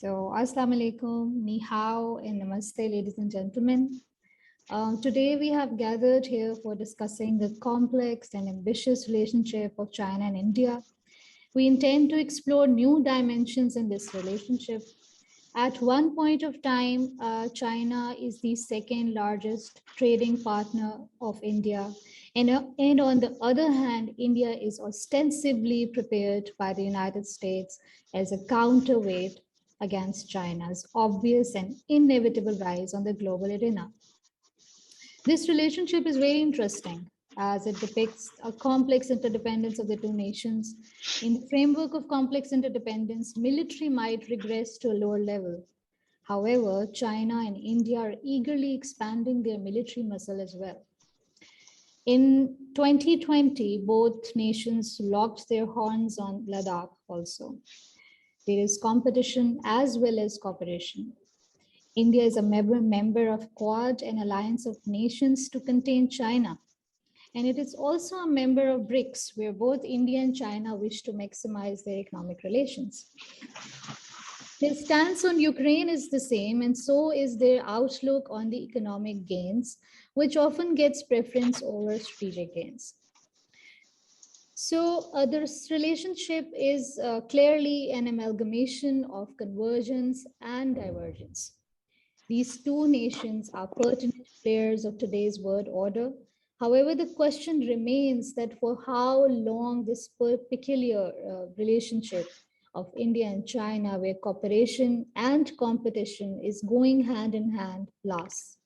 Assalamu alaikum, ni hao, and namaste, ladies and gentlemen. Today, we have gathered here for discussing the complex and ambitious relationship of China and India. We intend to explore new dimensions in this relationship. At one point of time, China is the second largest trading partner of India. And on the other hand, India is ostensibly prepared by the United States as a counterweight against China's obvious and inevitable rise on the global arena. This relationship is very interesting as it depicts a complex interdependence of the two nations. In the framework of complex interdependence, military might regress to a lower level. However, China and India are eagerly expanding their military muscle as well. In 2020, both nations locked their horns on Ladakh also. There is competition as well as cooperation. India is a member of Quad, an alliance of nations to contain China. And it is also a member of BRICS, where both India and China wish to maximize their economic relations. Their stance on Ukraine is the same, and so is their outlook on the economic gains, which often gets preference over strategic gains. So this relationship is clearly an amalgamation of convergence and divergence. These two nations are pertinent players of today's world order. However, the question remains that for how long this peculiar relationship of India and China, where cooperation and competition is going hand in hand, lasts.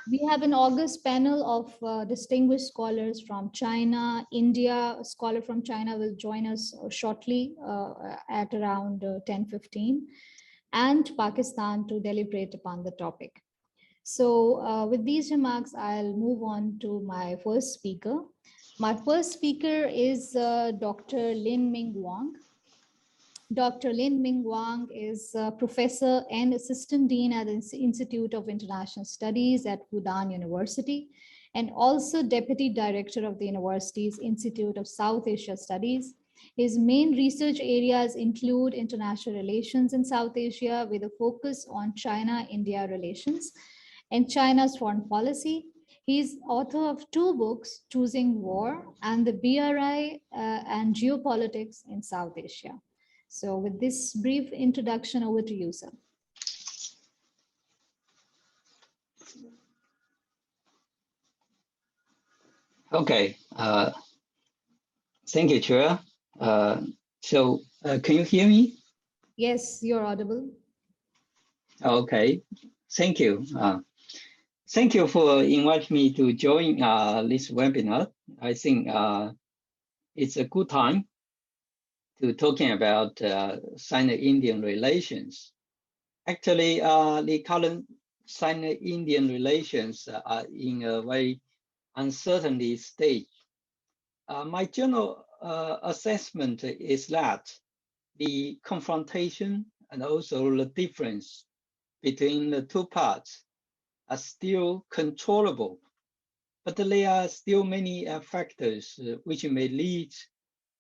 We have an august panel of distinguished scholars from China. India, a scholar from China will join us shortly at around 10:15, and Pakistan to deliberate upon the topic. So with these remarks, I'll move on to my first speaker. My first speaker is Dr. Lin Minwang. Dr. Lin Minwang is professor and assistant dean at the Institute of International Studies at Fudan University, and also deputy director of the university's Institute of South Asia Studies. His main research areas include international relations in South Asia with a focus on China-India relations and China's foreign policy. He's author of two books, Choosing War and the BRI and Geopolitics in South Asia. So with this brief introduction, over to you, sir. Okay, thank you, Chair. Can you hear me? Yes, you're audible. Okay, thank you. Thank you for inviting me to join this webinar. I think it's a good time to talking about Sino-Indian relations. Actually, the current Sino-Indian relations are in a very uncertain stage. My general assessment is that the confrontation and also the difference between the two parts are still controllable, but there are still many factors which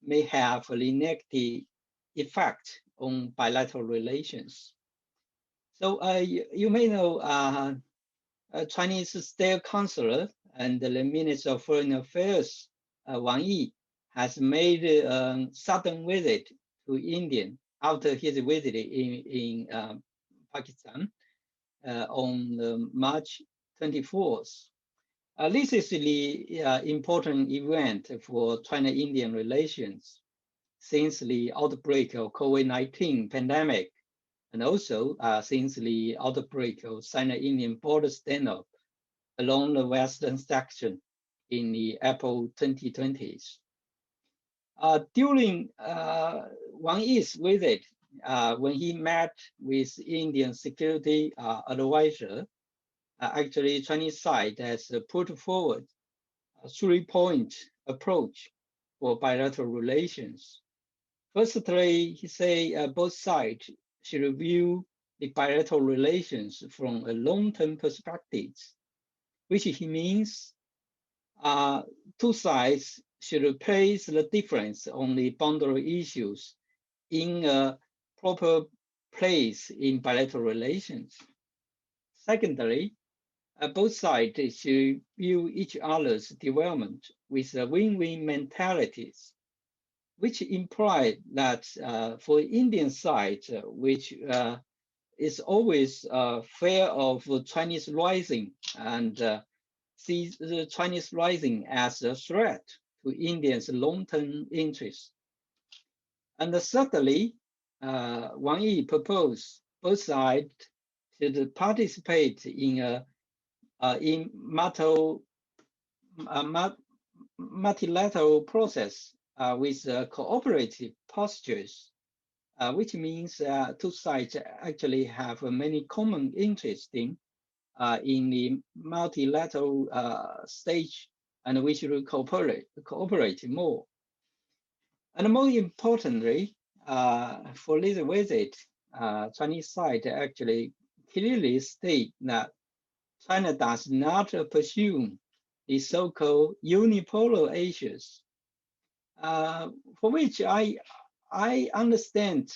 may have a negative effect on bilateral relations. So you may know Chinese State Councilor and the Minister of Foreign Affairs, Wang Yi, has made a sudden visit to India after his visit in Pakistan on March 24th. This is the important event for China-Indian relations since the outbreak of COVID-19 pandemic, and also since the outbreak of Sino-Indian border standoff along the western section in the April 2020s. During Wang Yi's visit, when he met with Indian security advisor, actually Chinese side has put forward a three-point approach for bilateral relations. Firstly, he say both sides should review the bilateral relations from a long-term perspective, which he means two sides should place the difference on the boundary issues in a proper place in bilateral relations. Secondly, both sides should view each other's development with win-win mentalities, which imply that for Indian side, which is always fear of Chinese rising and sees the Chinese rising as a threat to Indians' long-term interests. And thirdly, Wang Yi proposed both sides should participate in multilateral process with cooperative postures, which means two sides actually have many common interests in the multilateral stage, and we should cooperate more. And more importantly, for this visit, Chinese side actually clearly state that China does not pursue the so-called unipolar issues, for which I understand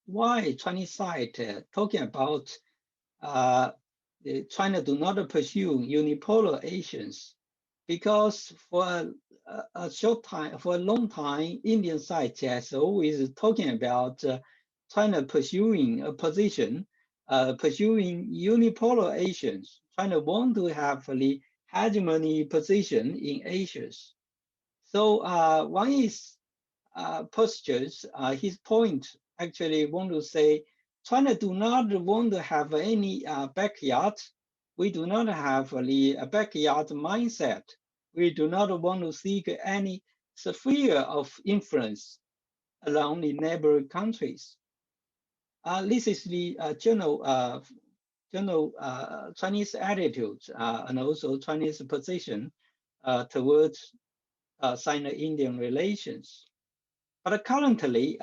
why Chinese side talking about China do not pursue unipolar Asians, because for a short time, for a long time, Indian side has always talking about China pursuing a position, pursuing unipolar Asians. China want to have the hegemony position in Asia. So one is postures, his point actually want to say, China do not want to have any backyard. We do not have the backyard mindset. We do not want to seek any sphere of influence around the neighboring countries. This is the general Chinese attitude and also Chinese position towards Sino-Indian relations. But currently,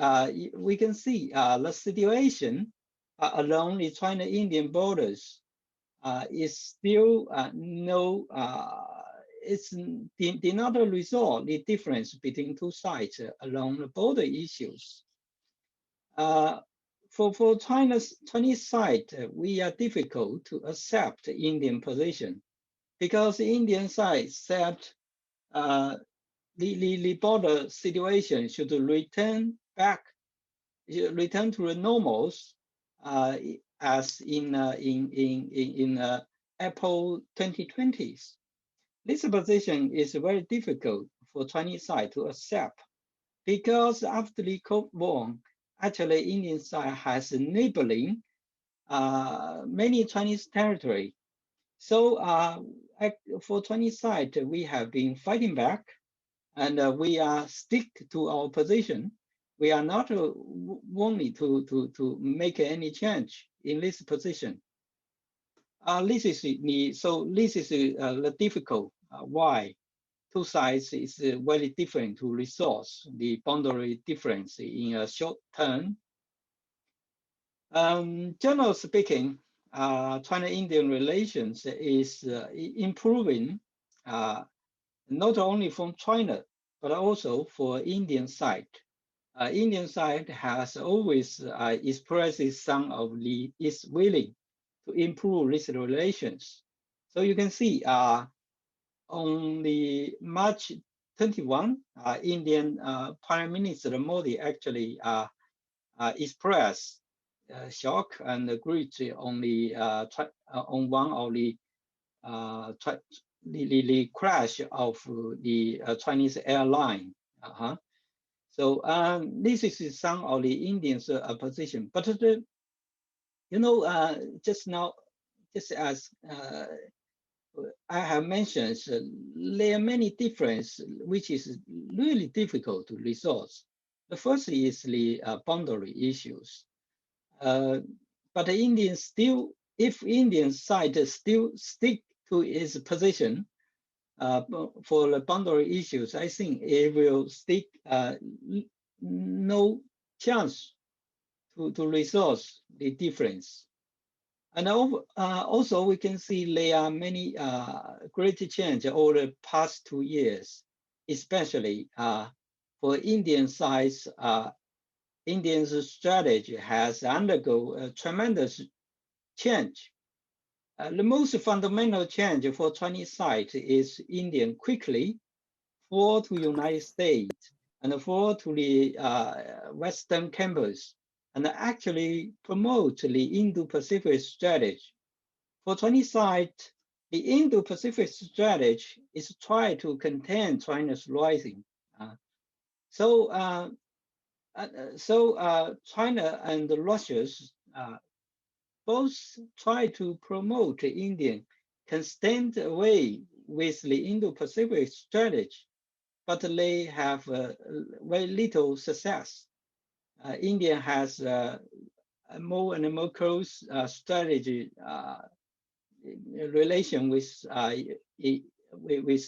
we can see the situation along the China-Indian borders is still did not resolve the difference between two sides along the border issues. For Chinese side, we are difficult to accept the Indian position, because the Indian side said the border situation should return to the normals as in April 2020s. This position is very difficult for Chinese side to accept, because after the Cold War, actually Indian side has neighboring many Chinese territory. So for Chinese side, we have been fighting back, and we are stick to our position. We are not wanting to make any change in this position. This is the difficult why two sides is very different to resolve the boundary difference in a short term. Generally speaking, China-Indian relations is improving not only from China, but also for Indian side. Indian side has always expressed some of is willing to improve these relations. So you can see on the March 21, Indian Prime Minister Modi actually expressed shock and grief on the on one of the crash of the Chinese airline. So this is some of the Indians' position. But just now, just as I have mentioned, there are many differences which is really difficult to resolve. The first is the boundary issues. But the Indians still, if Indian side still stick to its position for the boundary issues, I think it will stick no chance to resolve the difference. And also we can see there are many great change over the past 2 years, especially for Indian sides India's strategy has undergone a tremendous change. The most fundamental change for Chinese side is India quickly fall to United States and fall to the Western campus and actually promote the Indo-Pacific strategy. For Chinese side, the Indo-Pacific strategy is try to contain China's rising. So China and Russia both try to promote India can stand away with the Indo-Pacific strategy, but they have very little success. India has a more and more close strategy relation with the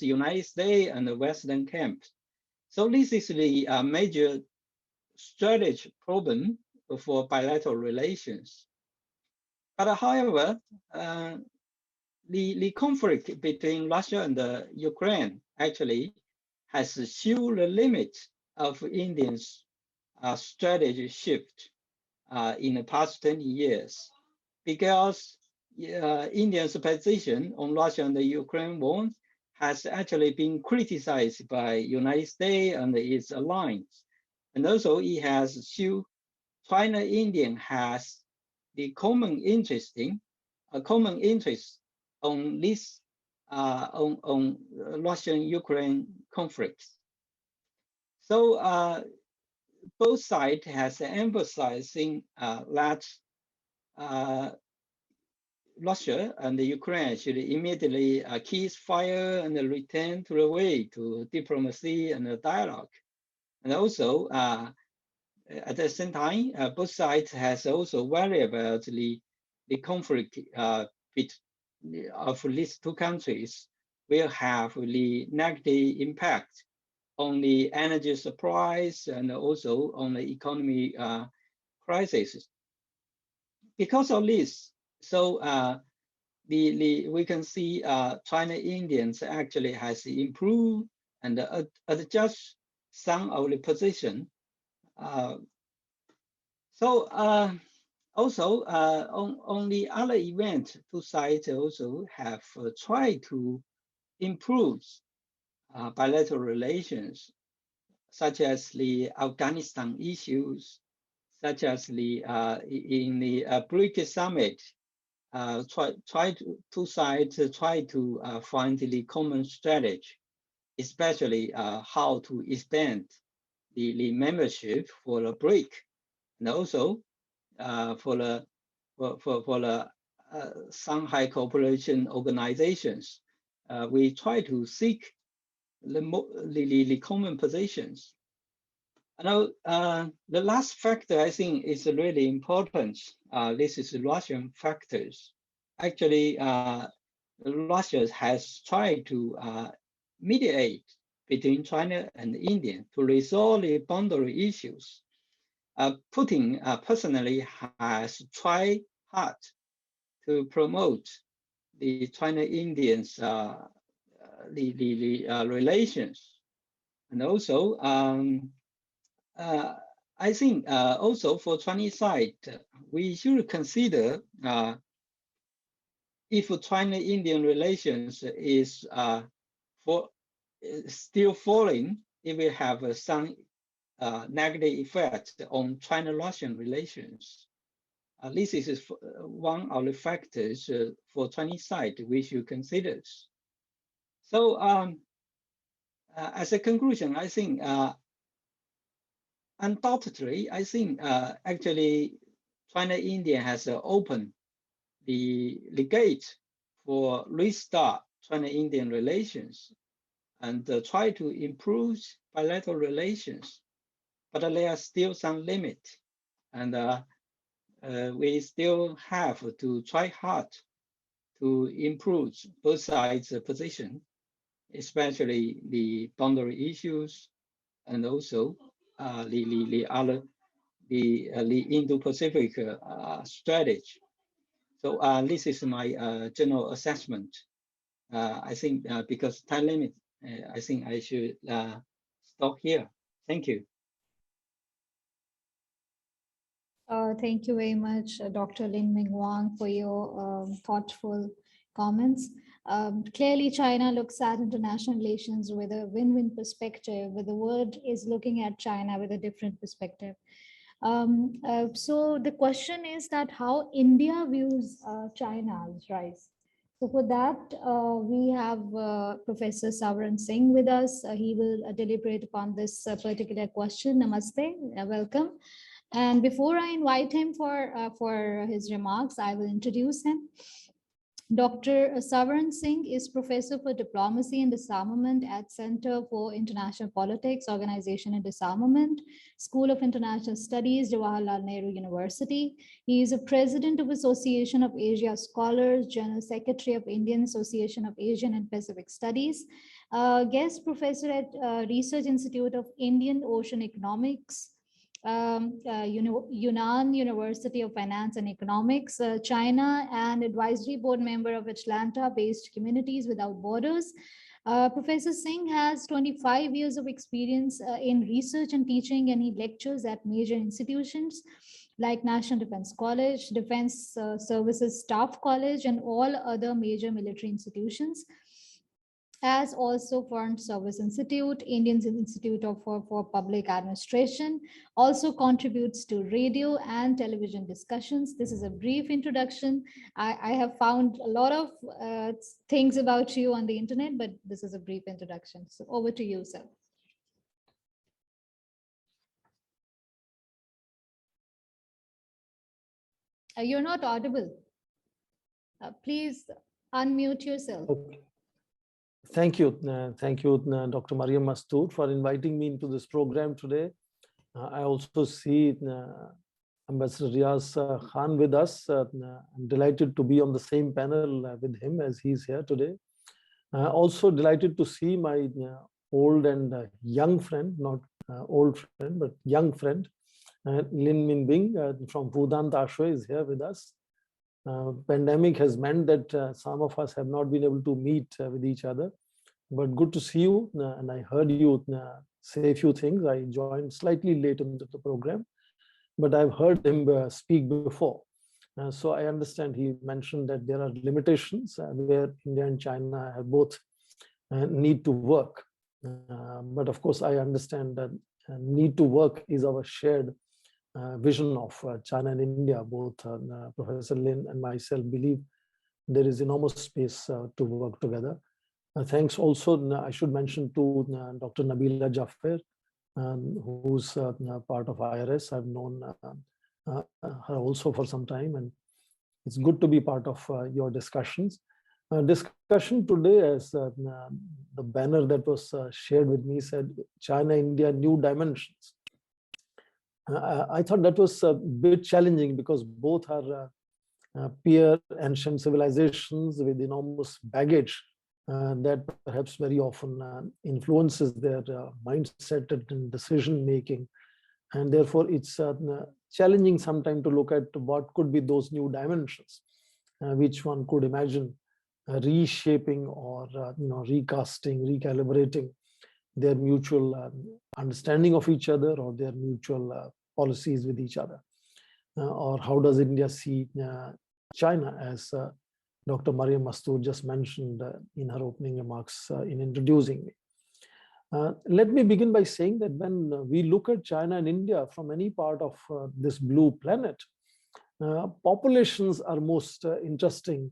United States and the Western camps. So this is the major strategy problem for bilateral relations. But however, the conflict between Russia and Ukraine actually has shown the limit of India's strategy shift in the past 20 years, because India's position on Russia and the Ukraine war has actually been criticized by United States and its allies. And also it has shown China-India has the common interest on this on Russian-Ukraine conflicts. So both sides has emphasizing that Russia and the Ukraine should immediately cease fire and return to the way to diplomacy and dialogue. And also, at the same time, both sides has also worried about the conflict of these two countries will have the negative impact on the energy supplies and also on the economy crisis. Because of this, so we can see China Indians actually has improved and adjust some of the position. Also on the other event, two sides also have tried to improve bilateral relations, such as the Afghanistan issues, such as the in the BRICS summit. Two sides try to find the common strategy, especially how to expand the membership for the BRIC, and also for the Shanghai Cooperation Organizations. We try to seek the common positions. Now, the last factor I think is really important. This is the Russian factors. Actually, Russia has tried to mediate between China and India to resolve the boundary issues. Putin personally has tried hard to promote the China-Indians relations, and also I think also for Chinese side, we should consider if China-Indian relations is still falling, it will have some negative effect on China-Russian relations. This is one of the factors for Chinese side we should consider. So as a conclusion, I think undoubtedly, I think actually China-India has opened the gate for restart China-Indian relations and try to improve bilateral relations, but there are still some limits, and we still have to try hard to improve both sides' position, especially the boundary issues and also the Indo-Pacific strategy. So this is my general assessment. I think because time limit, I think I should stop here. Thank you. Thank you very much, Dr. Lin Minwang, for your thoughtful comments. Clearly, China looks at international relations with a win-win perspective, but the world is looking at China with a different perspective. So the question is that how India views China's rise. So for that, we have Professor Swaran Singh with us. He will deliberate upon this particular question. Namaste, welcome. And before I invite him for his remarks, I will introduce him. Dr. Swaran Singh is Professor for Diplomacy and Disarmament at Center for International Politics, Organization and Disarmament, School of International Studies, Jawaharlal Nehru University. He is a President of Association of Asia Scholars, General Secretary of Indian Association of Asian and Pacific Studies, Guest Professor at Research Institute of Indian Ocean Economics, Yunnan University of Finance and Economics, China, and advisory board member of Atlanta-based Communities Without Borders. Professor Singh has 25 years of experience in research and teaching, and he lectures at major institutions like National Defense College, Defense Services Staff College, and all other major military institutions, as also Foreign Service Institute, Indian Institute for Public Administration, also contributes to radio and television discussions. This is a brief introduction. I have found a lot of things about you on the internet, but this is a brief introduction. So over to you, sir. You're not audible. Please unmute yourself. Okay. Thank you, Dr. Mariam Mastoor, for inviting me into this program today. I also see Ambassador Riaz Khan with us. I'm delighted to be on the same panel with him as he's here today. Also delighted to see my old and young friend, not old friend, but young friend, Lin Minwang from Fudan Tashwe is here with us. Pandemic has meant that some of us have not been able to meet with each other, but good to see you. And I heard you say a few things. I joined slightly late into the program, but I've heard him speak before. So I understand he mentioned that there are limitations where India and China have both need to work. But of course, I understand that need to work is our shared vision of China and India. Both Professor Lin and myself believe there is enormous space to work together. Thanks also, I should mention to Dr. Nabila Jaffer, who's part of IRS. I've known her also for some time, and it's good to be part of your discussions. Discussion today, as the banner that was shared with me said, China-India New Dimensions. I thought that was a bit challenging because both are peer ancient civilizations with enormous baggage that perhaps very often influences their mindset and decision making. And therefore, it's challenging sometimes to look at what could be those new dimensions, which one could imagine reshaping or recasting, recalibrating their mutual understanding of each other or their mutual policies with each other. Or how does India see China, as Dr. Mariam Mastoor just mentioned in her opening remarks in introducing me. Let me begin by saying that when we look at China and India from any part of this blue planet, populations are most interesting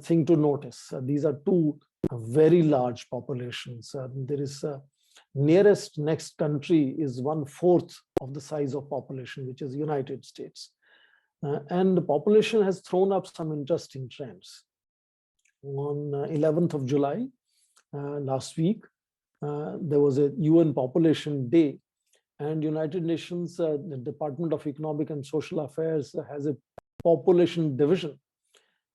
thing to notice. These are two very large populations. There is nearest next country is 1/4 of the size of population, which is United States. And the population has thrown up some interesting trends. On 11th of July, last week, there was a UN Population Day, and United Nations, the Department of Economic and Social Affairs has a population division,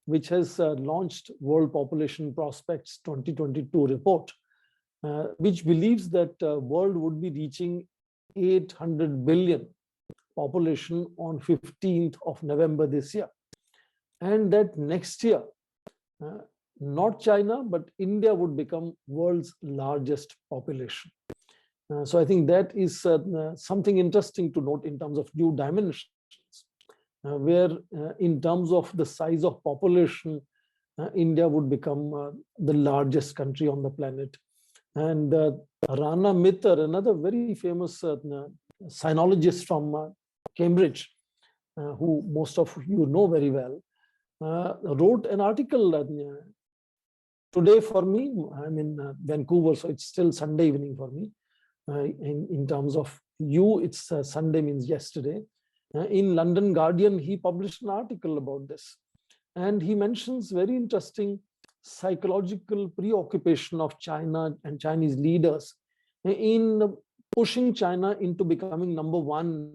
which has launched World Population Prospects 2022 report, which believes that world would be reaching 800 billion population on 15th of November this year. And that next year, not China, but India would become world's largest population. So I think that is something interesting to note in terms of new dimensions. where in terms of the size of population, India would become the largest country on the planet. And Rana Mitter, another very famous sinologist from Cambridge, who most of you know very well, wrote an article today for me. I'm in Vancouver, so it's still Sunday evening for me. In terms of you, it's Sunday means yesterday. In London Guardian, he published an article about this. And he mentions very interesting psychological preoccupation of China and Chinese leaders in pushing China into becoming number one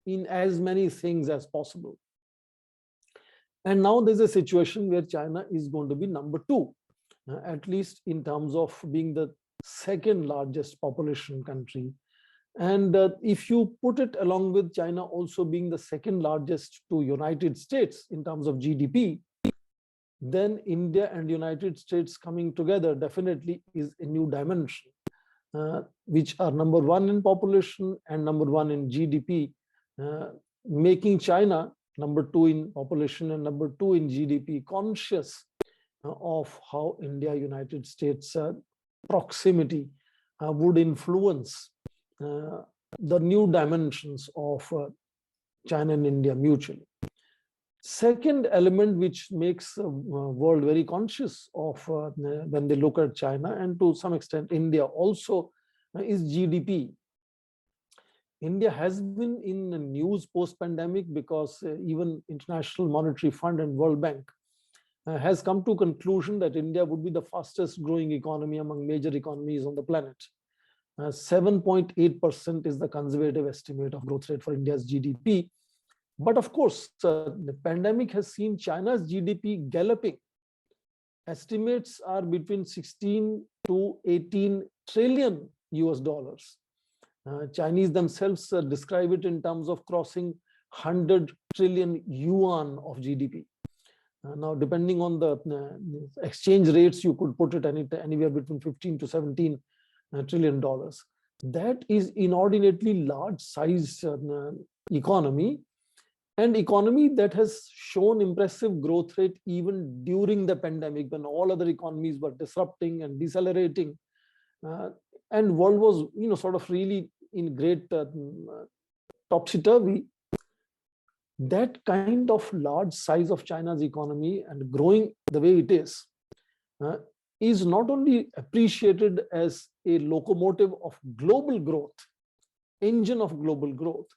in as many things as possible. And now there's a situation where China is going to be number two, at least in terms of being the second largest population country. And if you put it along with China also being the second largest to United States in terms of GDP, then India and United States coming together definitely is a new dimension, which are number one in population and number one in GDP, making China number two in population and number two in GDP, conscious of how India, United States proximity would influence the new dimensions of China and India mutually. Second element which makes the world very conscious of when they look at China and to some extent India also is GDP. India has been in the news post-pandemic because even International Monetary Fund and World Bank has come to conclusion that India would be the fastest growing economy among major economies on the planet. 7.8% is the conservative estimate of growth rate for India's GDP. But of course, the pandemic has seen China's GDP galloping. Estimates are between 16 to 18 trillion US dollars. Chinese themselves describe it in terms of crossing 100 trillion yuan of GDP. Now, depending on the exchange rates, you could put it anywhere between 15 to 17 trillion dollars. That is inordinately large size economy, and economy that has shown impressive growth rate even during the pandemic when all other economies were disrupting and decelerating, and world was sort of really in great topsy-turvy. That kind of large size of China's economy and growing the way it is not only appreciated as a locomotive of global growth, engine of global growth,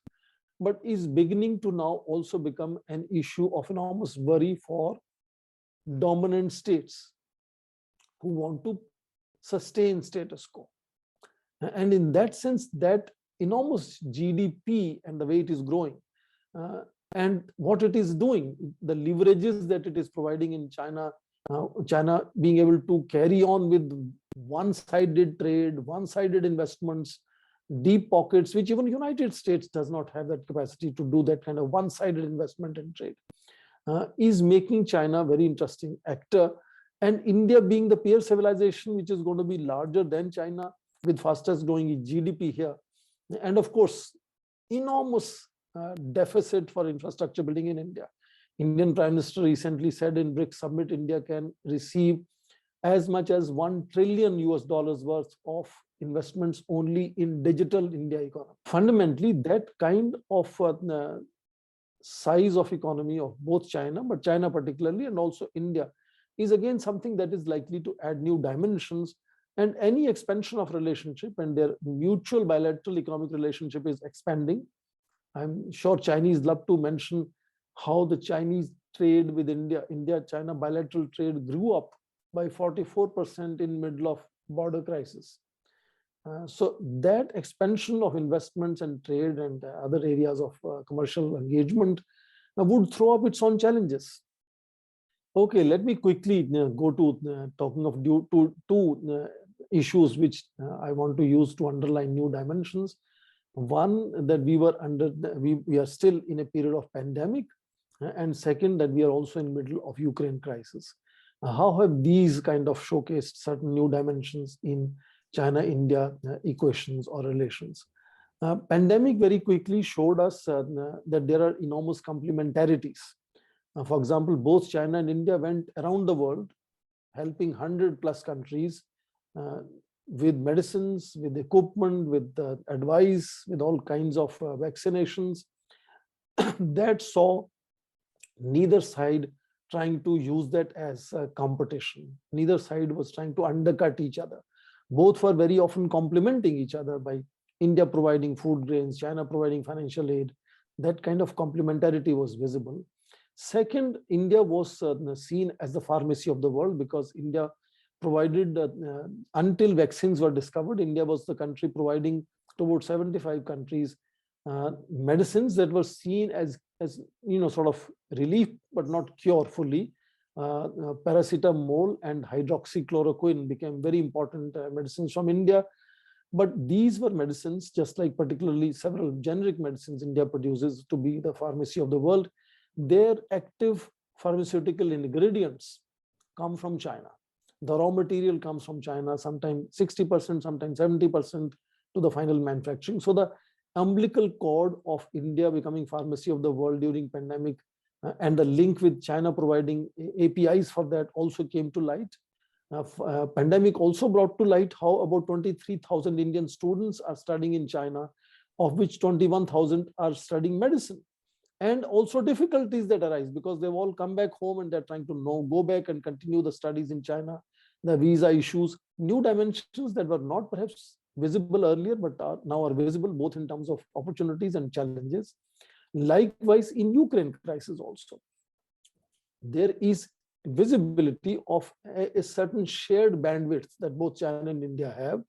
but is beginning to now also become an issue of enormous worry for dominant states who want to sustain status quo. And in that sense, that enormous GDP and the way it is growing and what it is doing, the leverages that it is providing in China, China being able to carry on with one-sided trade, one-sided investments, deep pockets, which even United States does not have that capacity to do that kind of one-sided investment and trade, is making China a very interesting actor. And India being the peer civilization, which is going to be larger than China with fastest growing GDP here. And of course, enormous deficit for infrastructure building in India. Indian Prime Minister recently said in BRICS Summit, India can receive as much as $1 trillion US worth of investments only in digital India economy. Fundamentally, that kind of size of economy of both China, but China particularly, and also India, is again something that is likely to add new dimensions. And any expansion of relationship and their mutual bilateral economic relationship is expanding. I'm sure Chinese love to mention how the Chinese trade with India-China bilateral trade grew up by 44% in middle of border crisis. So that expansion of investments and trade and other areas of commercial engagement would throw up its own challenges. Okay, let me quickly go to talking of two issues which I want to use to underline new dimensions. One, that we are still in a period of pandemic, and second, that we are also in the middle of Ukraine crisis. How have these kind of showcased certain new dimensions in China-India equations or relations? Pandemic very quickly showed us that there are enormous complementarities. For example, both China and India went around the world, helping 100+ countries with medicines, with equipment, with advice, with all kinds of vaccinations. That saw neither side trying to use that as a competition. Neither side was trying to undercut each other. Both were very often complementing each other by India providing food grains, China providing financial aid. That kind of complementarity was visible. Second, India was seen as the pharmacy of the world because India provided, until vaccines were discovered, India was the country providing to about 75 countries medicines that were seen as sort of relief but not cure fully. Paracetamol and hydroxychloroquine became very important medicines from India. But these were medicines, just like particularly several generic medicines India produces to be the pharmacy of the world. Their active pharmaceutical ingredients come from China. The raw material comes from China, sometimes 60%, sometimes 70% to the final manufacturing. So the umbilical cord of India becoming pharmacy of the world during pandemic and the link with China providing APIs for that also came to light. Pandemic also brought to light how about 23,000 Indian students are studying in China, of which 21,000 are studying medicine. And also difficulties that arise because they've all come back home and they're trying to go back and continue the studies in China. The visa issues, new dimensions that were not perhaps visible earlier, but now are visible both in terms of opportunities and challenges. Likewise, in Ukraine crisis also, there is visibility of a certain shared bandwidth that both China and India have.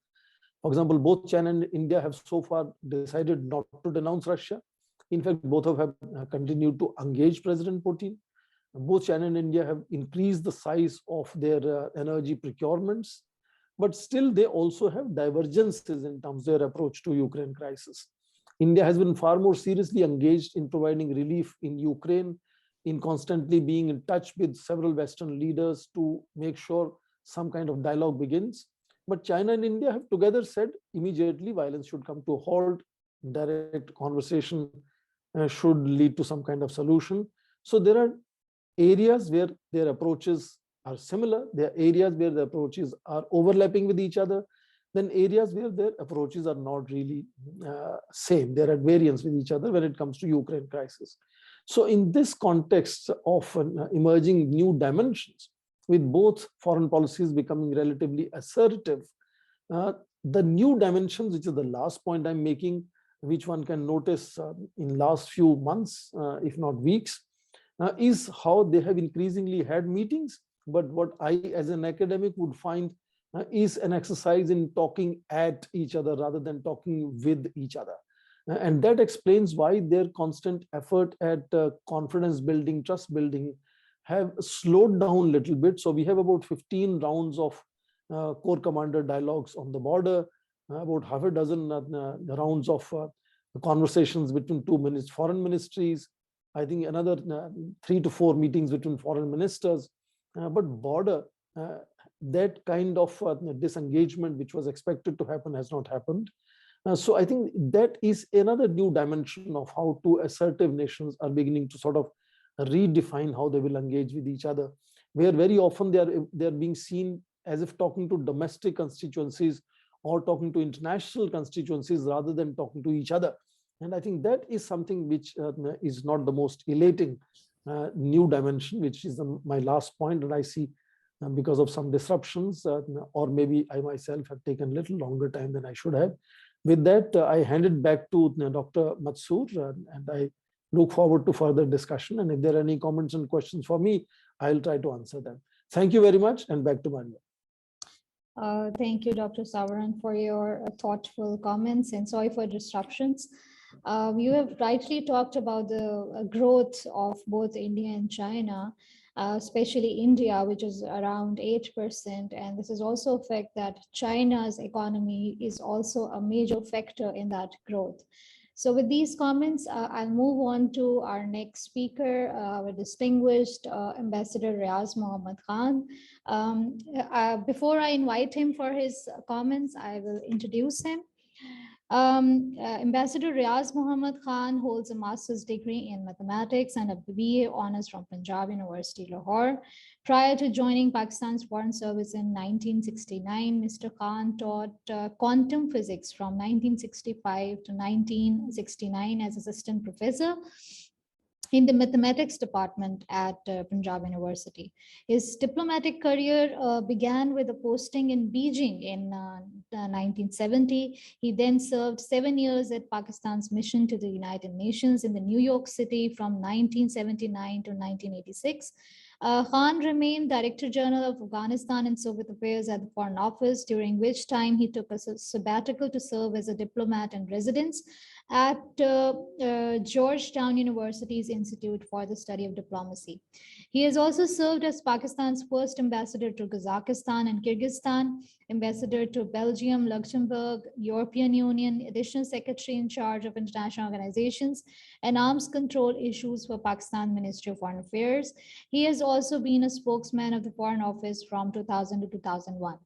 For example, both China and India have so far decided not to denounce Russia. In fact, both have continued to engage President Putin. Both China and India have increased the size of their energy procurements, but still they also have divergences in terms of their approach to Ukraine crisis. India has been far more seriously engaged in providing relief in Ukraine, in constantly being in touch with several Western leaders to make sure some kind of dialogue begins. But China and India have together said immediately violence should come to a halt, direct conversation should lead to some kind of solution. So there are areas where their approaches are similar, there are areas where the approaches are overlapping with each other, then areas where their approaches are not really same, they're at variance with each other when it comes to Ukraine crisis. So in this context of emerging new dimensions, with both foreign policies becoming relatively assertive, the new dimensions, which is the last point I'm making, which one can notice in last few months, if not weeks, is how they have increasingly had meetings. But what I, as an academic, would find is an exercise in talking at each other rather than talking with each other. And that explains why their constant effort at confidence building, trust building have slowed down a little bit. So we have about 15 rounds of core commander dialogues on the border, about half a dozen rounds of conversations between two foreign ministries, I think another 3 to 4 meetings between foreign ministers. But border, that kind of disengagement which was expected to happen has not happened. So I think that is another new dimension of how two assertive nations are beginning to sort of redefine how they will engage with each other, where very often they are being seen as if talking to domestic constituencies or talking to international constituencies rather than talking to each other. And I think that is something which is not the most elating new dimension, which is my last point. And I see because of some disruptions, or maybe I myself have taken a little longer time than I should have. With that, I hand it back to Dr. Matsur, and I look forward to further discussion. And if there are any comments and questions for me, I'll try to answer them. Thank you very much, and back to Maria. Thank you, Dr. Swaran, for your thoughtful comments, and sorry for disruptions. You have rightly talked about the growth of both India and China, especially India, which is around 8%. And this is also a fact that China's economy is also a major factor in that growth. So with these comments, I'll move on to our next speaker, our distinguished Ambassador Riaz Mohammad Khan. Before I invite him for his comments, I will introduce him. Ambassador Riaz Muhammad Khan holds a master's degree in mathematics and a BA honors from Punjab University, Lahore. Prior to joining Pakistan's Foreign Service in 1969, Mr. Khan taught quantum physics from 1965 to 1969 as assistant professor in the mathematics department at Punjab University. His diplomatic career began with a posting in Beijing in 1970. He then served 7 years at Pakistan's mission to the United Nations in the New York City from 1979 to 1986. Khan remained Director General of Afghanistan and Soviet Affairs at the Foreign Office, during which time he took a sabbatical to serve as a diplomat in residence at Georgetown University's Institute for the Study of Diplomacy. He has also served as Pakistan's first ambassador to Kazakhstan and Kyrgyzstan, ambassador to Belgium, Luxembourg, European Union, additional secretary in charge of international organizations and arms control issues for Pakistan Ministry of Foreign Affairs. He has also been a spokesman of the Foreign Office from 2000 to 2001.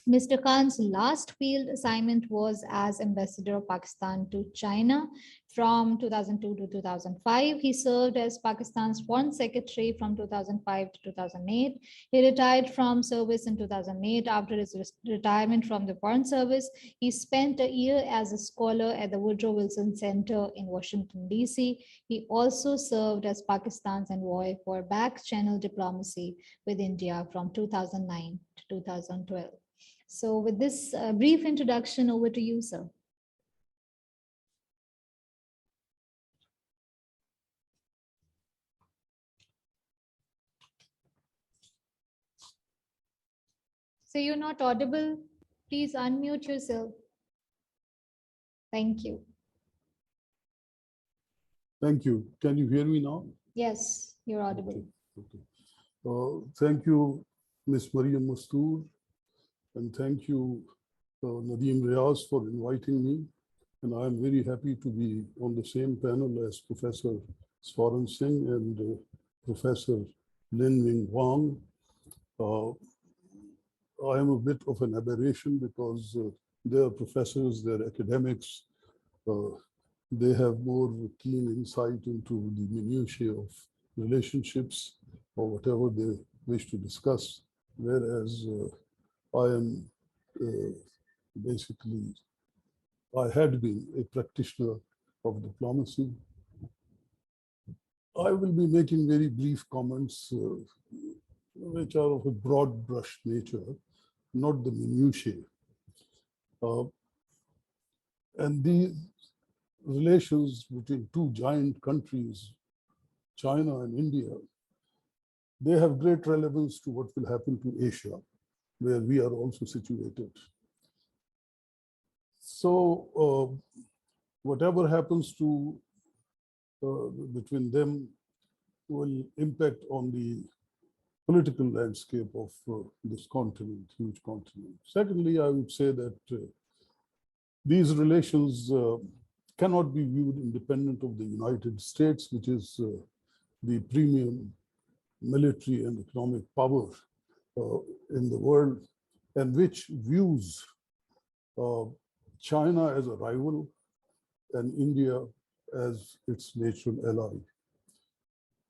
Mr. Khan's last field assignment was as ambassador of Pakistan to China from 2002 to 2005. He served as Pakistan's foreign secretary from 2005 to 2008. He retired from service in 2008. After his retirement from the foreign service, he spent a year as a scholar at the Woodrow Wilson Center in Washington, D.C. He also served as Pakistan's envoy for back channel diplomacy with India from 2009 to 2012. So with this brief introduction, over to you, sir. So you're not audible. Please unmute yourself. Thank you. Thank you. Can you hear me now? Yes, you're audible. Okay. Thank you, Ms. Mariam Mastoor, and thank you, Nadeem Riaz, for inviting me. And I am very happy to be on the same panel as Professor Swaran Singh and Professor Lin Minwang. I am a bit of an aberration because they are professors, they're academics, they have more keen insight into the minutiae of relationships or whatever they wish to discuss, whereas I am basically, I had been a practitioner of diplomacy. I will be making very brief comments which are of a broad brush nature, not the minutiae. And these relations between two giant countries, China and India, they have great relevance to what will happen to Asia, where we are also situated. So whatever happens to between them will impact on the political landscape of this continent, huge continent. Secondly, I would say that these relations cannot be viewed independent of the United States, which is the premium military and economic power in the world, and which views China as a rival and India as its natural ally.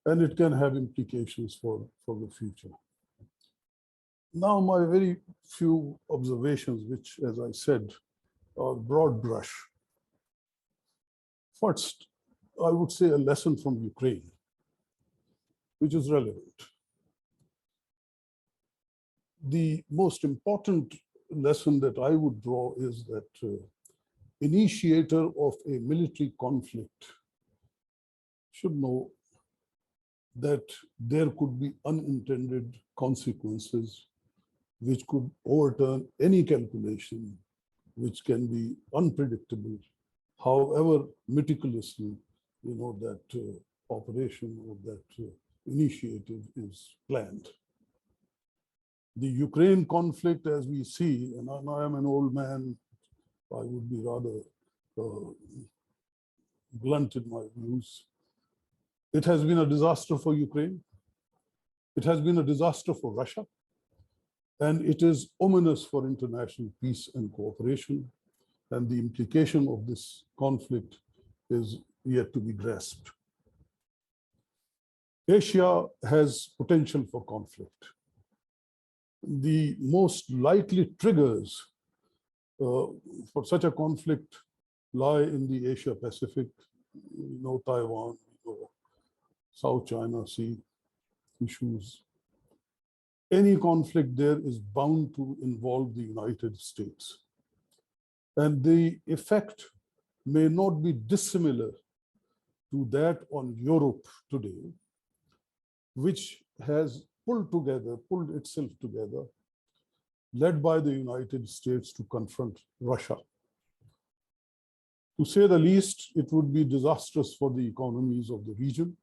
And it can have implications for the future. Now, my very few observations, which, as I said, are broad brush. First, I would say a lesson from Ukraine, which is relevant. The most important lesson that I would draw is that initiator of a military conflict should know that there could be unintended consequences which could overturn any calculation, which can be unpredictable, however meticulously, that operation or that initiative is planned. The Ukraine conflict, as we see, and I am an old man, I would be rather blunt in my views. It has been a disaster for Ukraine. It has been a disaster for Russia. And it is ominous for international peace and cooperation. and the implication of this conflict is yet to be grasped. Asia has potential for conflict. The most likely triggers for such a conflict lie in the Asia Pacific, Taiwan, South China Sea issues. Any conflict there is bound to involve the United States. And the effect may not be dissimilar to that on Europe today, which has pulled itself together, led by the United States to confront Russia. To say the least, it would be disastrous for the economies of the region.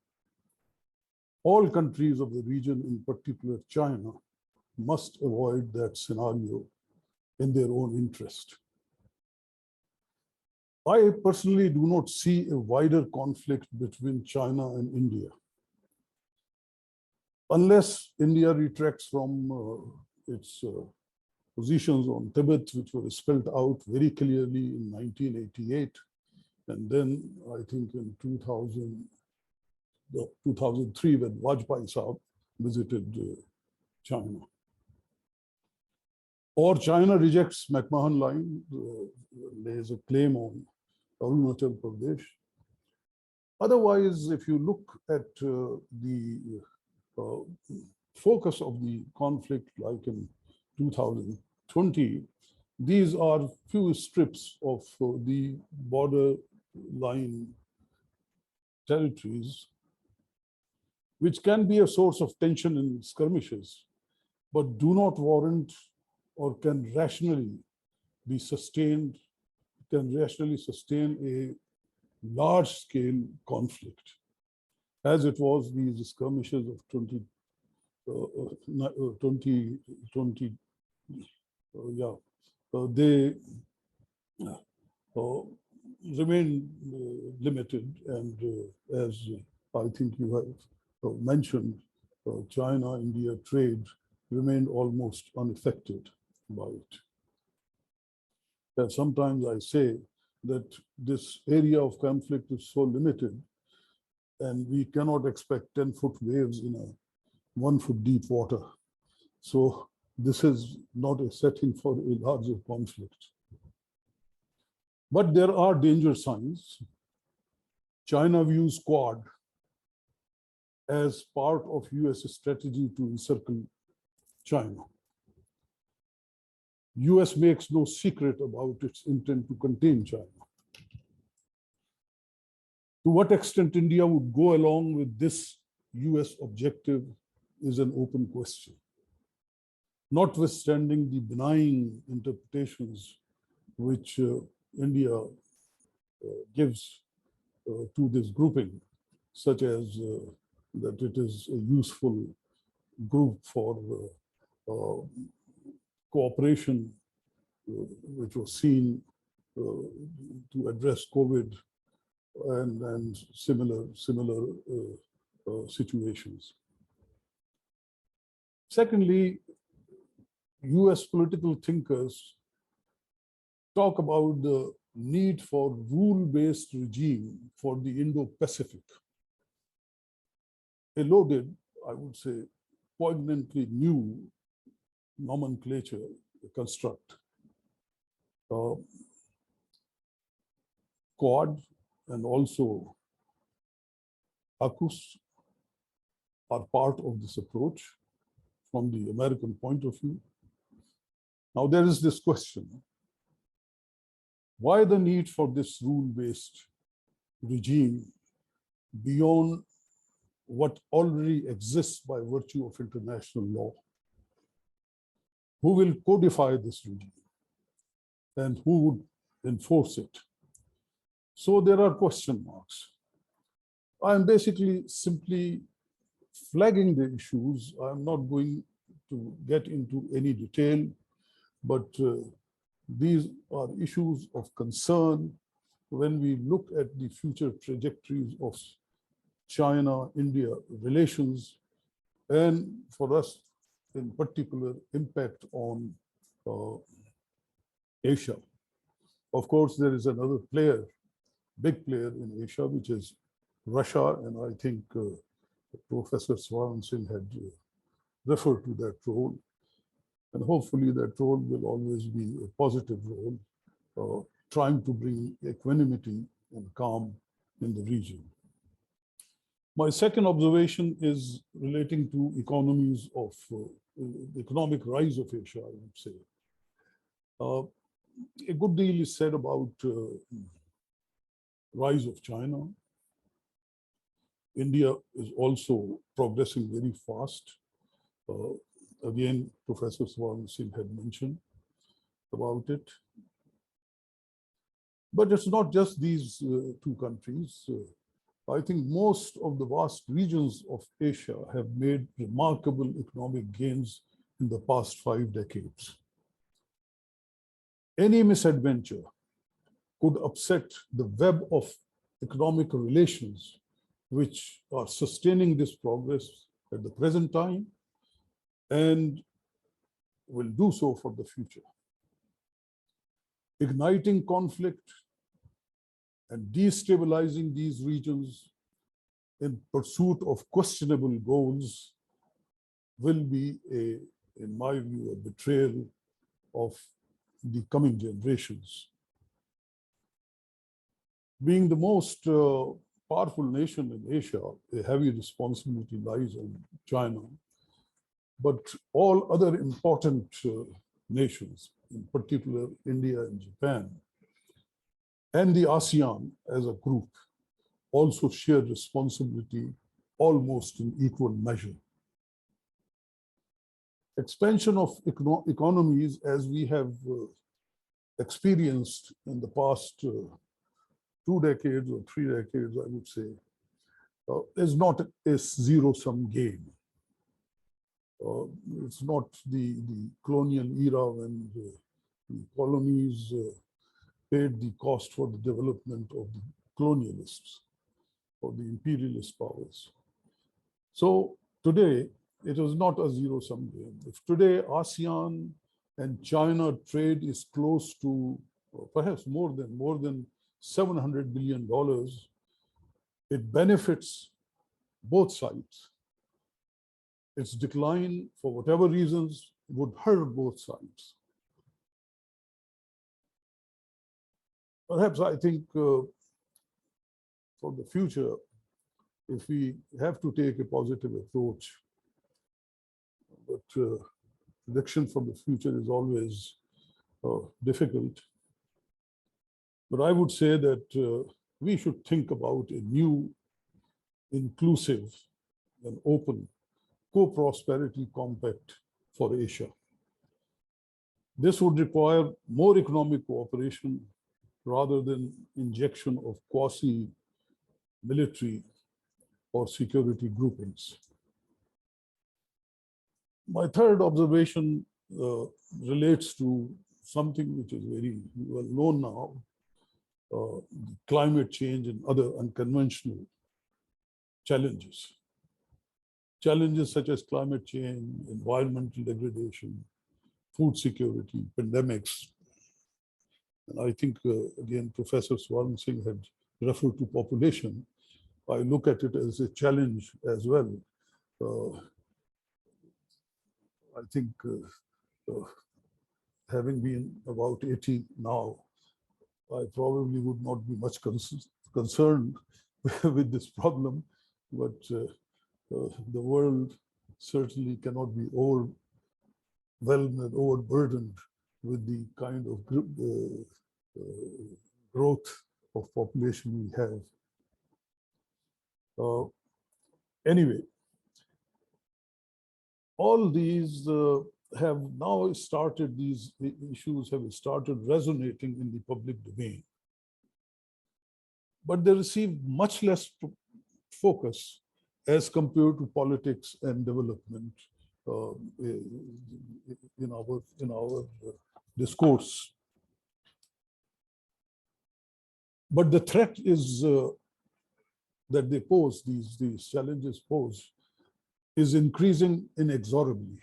All countries of the region, in particular China, must avoid that scenario in their own interest. I personally do not see a wider conflict between China and India. Unless India retracts from its positions on Tibet, which were spelled out very clearly in 1988, and then I think in 2003 when Vajpayee Saab visited China. Or China rejects McMahon Line, lays a claim on Arunachal Pradesh. Otherwise, if you look at the focus of the conflict, like in 2020, these are few strips of the border line territories, which can be a source of tension in skirmishes, but do not warrant or can rationally be sustained, can rationally sustain a large-scale conflict, as it was these skirmishes of 2020. They remain limited, and as I think you have mentioned, China-India trade remained almost unaffected by it. And sometimes I say that this area of conflict is so limited, and we cannot expect 10-foot waves in a 1-foot deep water. So this is not a setting for a larger conflict. But there are danger signs. China views Quad as part of US strategy to encircle China. US makes no secret about its intent to contain China. To what extent India would go along with this US objective is an open question. Notwithstanding the benign interpretations which India gives to this grouping, such as that it is a useful group for cooperation, which was seen to address COVID and similar situations. Secondly, US political thinkers talk about the need for rule-based regime for the Indo-Pacific. A loaded, I would say, poignantly new nomenclature construct. Quad and also AUKUS are part of this approach from the American point of view. Now there is this question: why the need for this rule-based regime beyond what already exists by virtue of international law? Who will codify this regime and who would enforce it? So there are question marks. I'm basically simply flagging the issues. I'm not going to get into any detail, but these are issues of concern when we look at the future trajectories of China-India relations, and for us in particular, impact on Asia. Of course, there is another player, big player in Asia, which is Russia, and I think Professor Swaran Singh had referred to that role. And hopefully that role will always be a positive role, trying to bring equanimity and calm in the region. My second observation is relating to economies of the economic rise of Asia, I would say. A good deal is said about rise of China. India is also progressing very fast. Again, Professor Swaran Singh had mentioned about it. But it's not just these two countries. I think most of the vast regions of Asia have made remarkable economic gains in the past 5 decades. Any misadventure could upset the web of economic relations which are sustaining this progress at the present time and will do so for the future. Igniting conflict and destabilizing these regions in pursuit of questionable goals will be, in my view, a betrayal of the coming generations. Being the most powerful nation in Asia, a heavy responsibility lies on China, but all other important nations, in particular India and Japan, and the ASEAN as a group, also share responsibility almost in equal measure. Expansion of economies, as we have experienced in the past 2 decades or 3 decades, I would say, is not a zero-sum game. It's not the colonial era when the colonies paid the cost for the development of the colonialists or the imperialist powers. So today, it is not a zero-sum game. If today ASEAN and China trade is close to perhaps more than $700 billion, it benefits both sides. Its decline, for whatever reasons, would hurt both sides. Perhaps I think for the future, if we have to take a positive approach, but prediction for the future is always difficult. But I would say that we should think about a new, inclusive, and open co-prosperity compact for Asia. This would require more economic cooperation rather than injection of quasi-military or security groupings. My third observation relates to something which is very well known now, climate change and other unconventional challenges. Challenges such as climate change, environmental degradation, food security, pandemics. And I think, again, Professor Swaran Singh had referred to population. I look at it as a challenge as well. I think having been about 80 now, I probably would not be much concerned with this problem, but the world certainly cannot be overwhelmed and overburdened with the kind of growth of population we have. Anyway, all these have now started, these issues have started resonating in the public domain. But they receive much less focus as compared to politics and development in our discourse. But the threat is that they pose, these challenges pose, is increasing inexorably.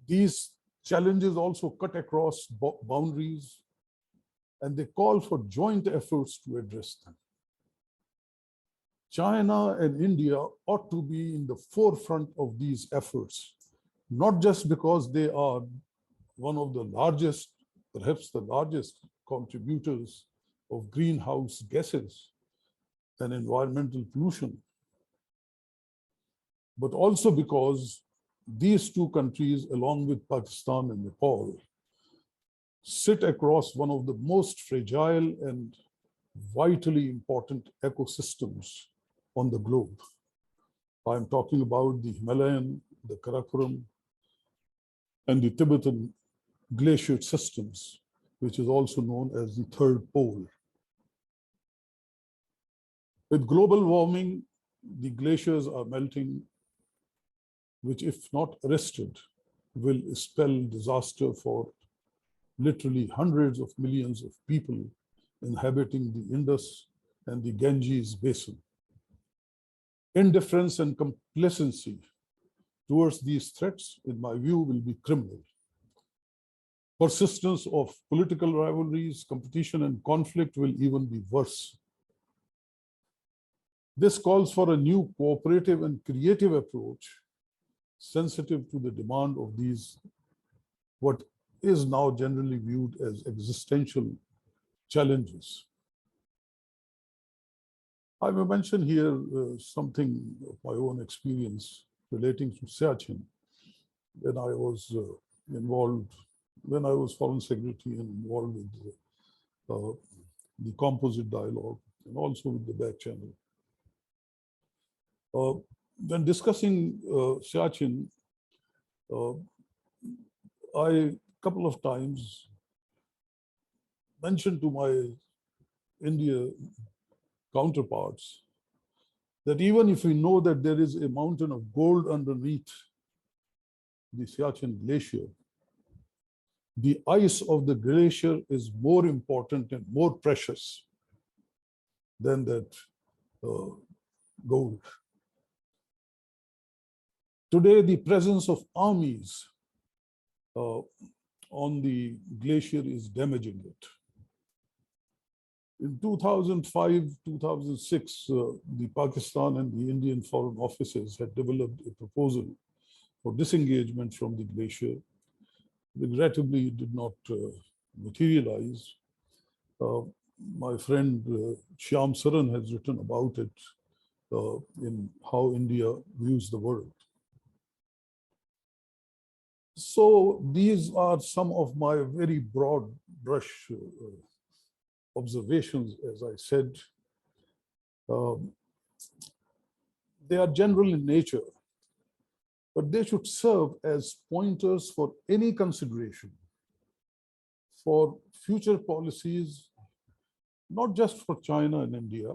These Challenges also cut across boundaries, and they call for joint efforts to address them. China and India ought to be in the forefront of these efforts, not just because they are one of the largest, perhaps the largest contributors of greenhouse gases and environmental pollution, but also because these two countries, along with Pakistan and Nepal, sit across one of the most fragile and vitally important ecosystems on the globe. I'm talking about the Himalayan, the Karakoram, and the Tibetan glacier systems, which is also known as the third pole. With global warming, the glaciers are melting, which, if not arrested, will spell disaster for literally hundreds of millions of people inhabiting the Indus and the Ganges basin. Indifference and complacency towards these threats, in my view, will be criminal. Persistence of political rivalries, competition, and conflict will even be worse. This calls for a new cooperative and creative approach, sensitive to the demand of these, what is now generally viewed as existential challenges. I will mention here something of my own experience relating to Siachen when I was involved, when I was Foreign Secretary and involved with the composite dialogue and also with the back channel. When discussing Siachen, I a couple of times mentioned to my India counterparts that even if we know that there is a mountain of gold underneath the Siachen glacier, the ice of the glacier is more important and more precious than that gold. Today, the presence of armies on the glacier is damaging it. In 2005, 2006, the Pakistan and the Indian foreign offices had developed a proposal for disengagement from the glacier. Regrettably, it did not materialize. My friend Shyam Saran has written about it in How India Views the World. So these are some of my very broad brush observations, as I said. They are general in nature, but they should serve as pointers for any consideration for future policies, not just for China and India,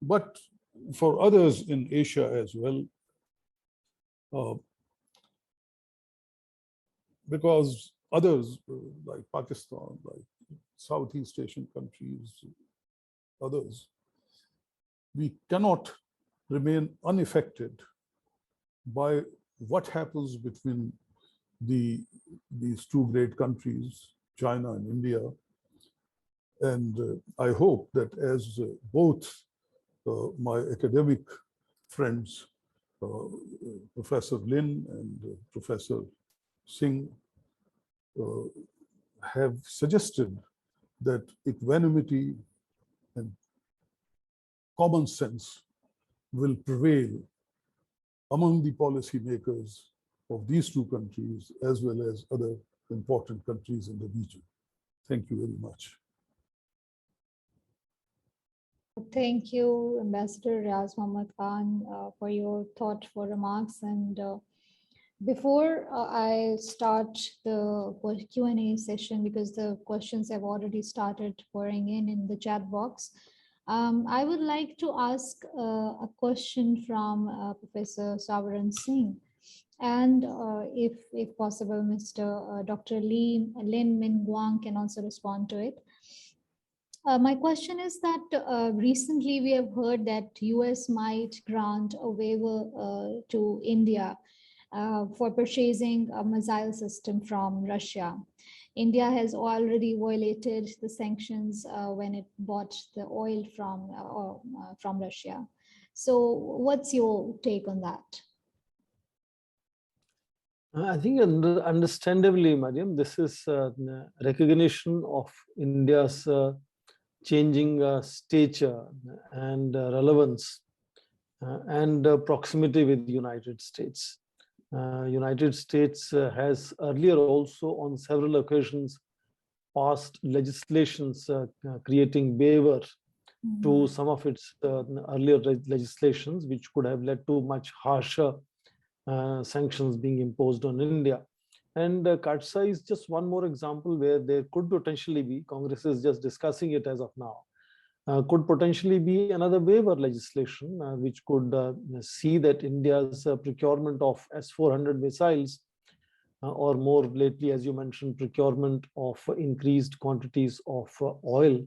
but for others in Asia as well. Because others like Pakistan, like Southeast Asian countries, others, we cannot remain unaffected by what happens between these two great countries, China and India. And I hope that as both my academic friends, Professor Lin and Professor Singh, have suggested that equanimity and common sense will prevail among the policymakers of these two countries, as well as other important countries in the region. Thank you very much. Thank you, Ambassador Riaz Muhammad Khan, for your thoughtful remarks. And before I start the Q&A session, because the questions have already started pouring in the chat box, I would like to ask a question from Professor Swaran Singh. And if possible, Dr. Lin Minwang can also respond to it. My question is that recently we have heard that US might grant a waiver to India for purchasing a missile system from Russia. India has already violated the sanctions when it bought the oil from Russia. So, what's your take on that? I think understandably, Mariam, this is recognition of India's changing stature and relevance and proximity with the United States. United States has earlier also on several occasions passed legislations creating waiver to some of its earlier legislations, which could have led to much harsher sanctions being imposed on India. And Katsa is just one more example where there could potentially be, Congress is just discussing it as of now, could potentially be another waiver legislation which could see that India's procurement of S-400 missiles or more lately, as you mentioned, procurement of increased quantities of oil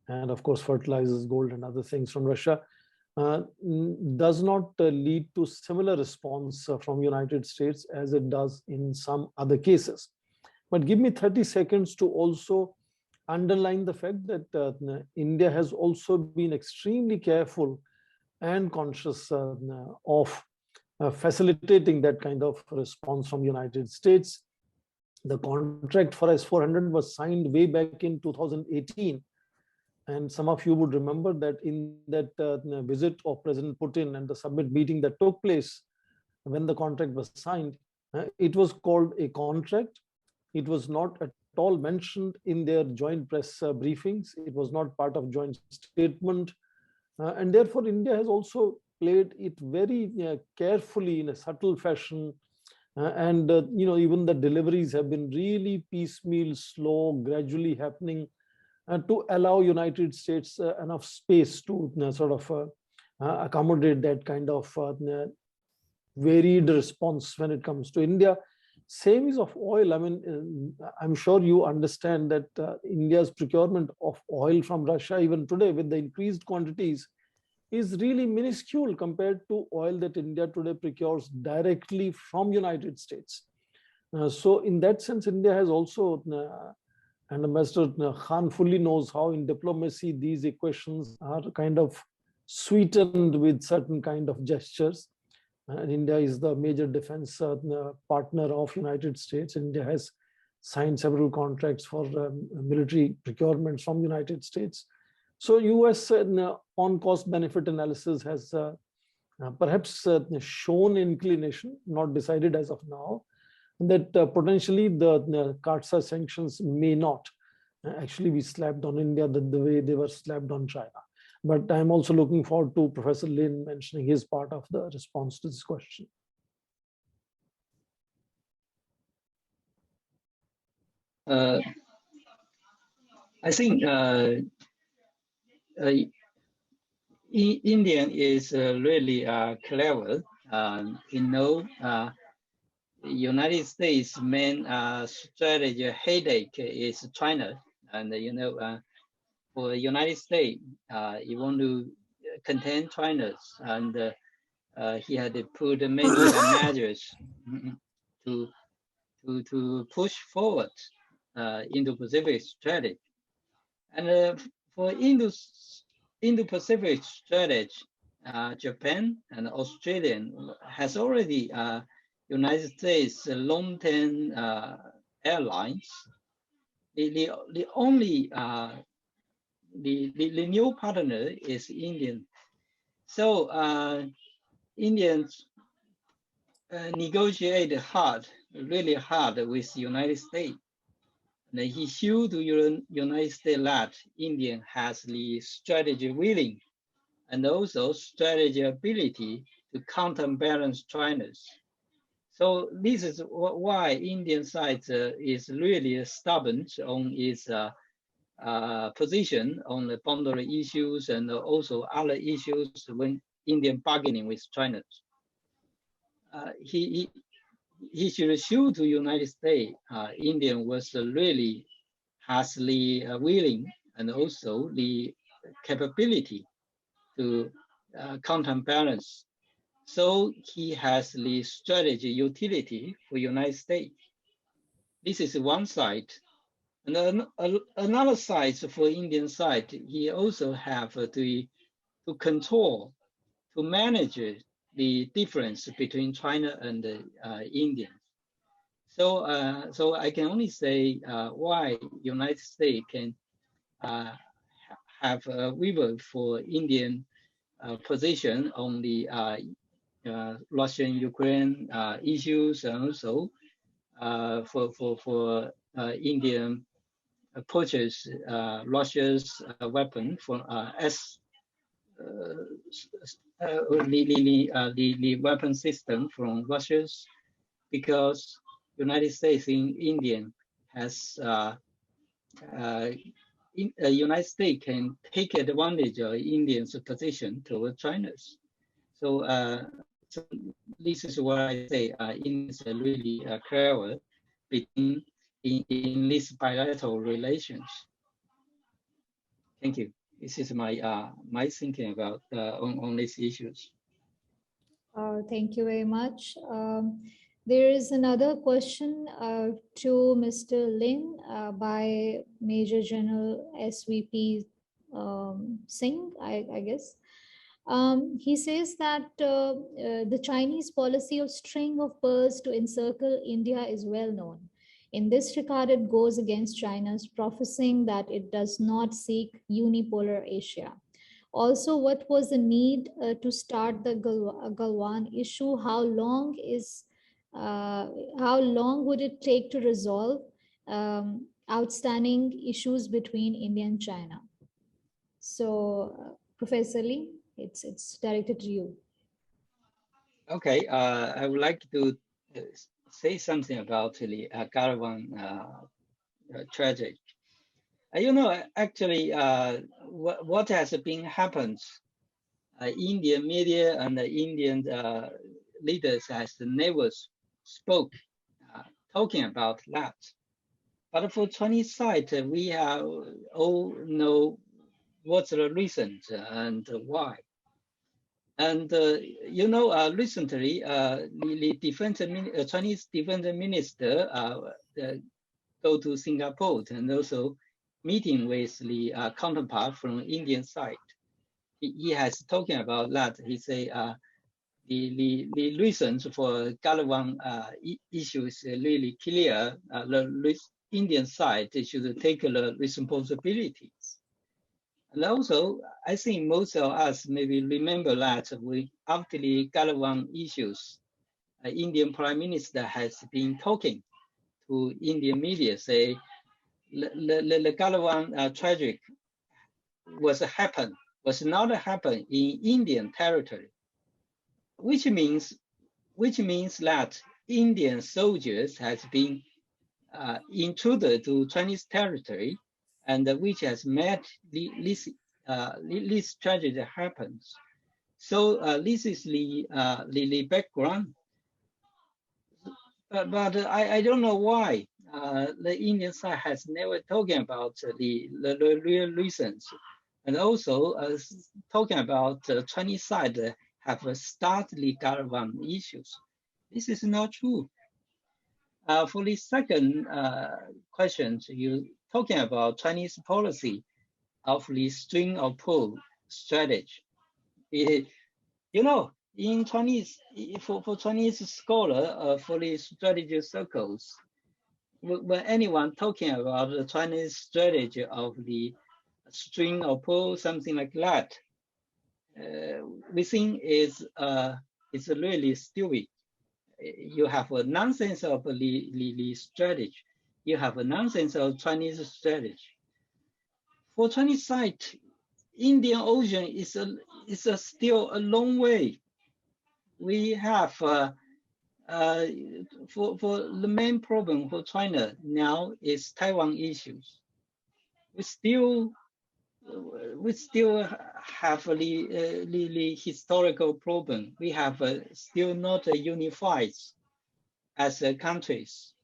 and of course fertilizers, gold and other things from Russia does not lead to similar response from United States as it does in some other cases. But give me 30 seconds to also underline the fact that India has also been extremely careful and conscious of facilitating that kind of response from United States. The contract for S-400 was signed way back in 2018. And some of you would remember that in that visit of President Putin and the summit meeting that took place when the contract was signed, it was called a contract. It was not at all mentioned in their joint press briefings. It was not part of joint statement. And therefore, India has also played it very carefully in a subtle fashion. And even the deliveries have been really piecemeal, slow, gradually happening to allow United States enough space to sort of accommodate that kind of varied response when it comes to India. Same is of oil. I mean, I'm sure you understand that India's procurement of oil from Russia, even today with the increased quantities, is really minuscule compared to oil that India today procures directly from United States. So in that sense, India has also, and Ambassador Khan fully knows how in diplomacy these equations are kind of sweetened with certain kind of gestures. And India is the major defense partner of United States. India has signed several contracts for military procurements from United States. So US on cost benefit analysis has perhaps shown inclination, not decided as of now, that potentially the CAATSA sanctions may not actually be slapped on India the way they were slapped on China. But I'm also looking forward to Professor Lin mentioning his part of the response to this question. I think Indian is really clever. United States' main strategy headache is China, and for the United States, you want to contain China, and he had to put many measures to push forward Indo-Pacific strategy. And for Indo-Pacific strategy, Japan and Australia has already United States long-term airlines. The only the new partner is Indian. So Indians negotiate really hard with United States. And he showed to United States that India has the strategy willing and also strategy ability to counterbalance China's. So this is why Indian side is really stubborn on its position on the boundary issues and also other issues when Indian bargaining with China. He should show to United States India was really has the willing and also the capability to counterbalance So he has the strategy utility for United States. This is one side. And then another side for Indian side, he also have to control, to manage the difference between China and India. So, so I can only say why United States can have a waiver for Indian position on the Russian-Ukraine issues, and also for Indian purchase Russia's weapon from the weapon system from Russia's, because United States in India has United States can take advantage of Indians' position toward China's. So, so this is what I say. India is really clever between in these bilateral relations. Thank you. This is my my thinking about on these issues. Thank you very much. There is another question to Mr. Lin by Major General SVP Singh, I guess. He says that the Chinese policy of string of pearls to encircle India is well known. In this regard, it goes against China's professing that it does not seek unipolar Asia. Also, what was the need to start the Galwan issue? How long would it take to resolve outstanding issues between India and China? So, Professor Lee, it's directed to you. Okay, I would like to say something about the Galwan tragedy. You know, actually, what has been happened, Indian media and the Indian leaders has never spoke talking about that. But for Chinese side, we have all know what's the reason and why. And you know, recently, the Chinese defense minister go to Singapore and also meeting with the counterpart from Indian side. He has talking about that. He say the reasons for Galwan issue is really clear. The Indian side should take the responsibilities. And also, I think most of us maybe remember that after the Galwan issues, Indian Prime Minister has been talking to Indian media, say the Galwan tragic was not happen in Indian territory, which means that Indian soldiers has been intruded to Chinese territory, and which has made this tragedy happens. So this is the background. But I don't know why the Indian side has never talking about the real reasons, and also talking about the Chinese side have started the Galwan issues. This is not true. For the second question, you talking about Chinese policy of the string of pearl strategy. You know, in Chinese, for Chinese scholar, for the strategy circles, when anyone talking about the Chinese strategy of the string of pearl, something like that, we think it's really stupid. You have a nonsense of the strategy. You have a nonsense of Chinese strategy. For Chinese side, Indian Ocean is still a long way. We have for the main problem for China now is Taiwan issues. We still have the historical problem. We have still not unified as countries,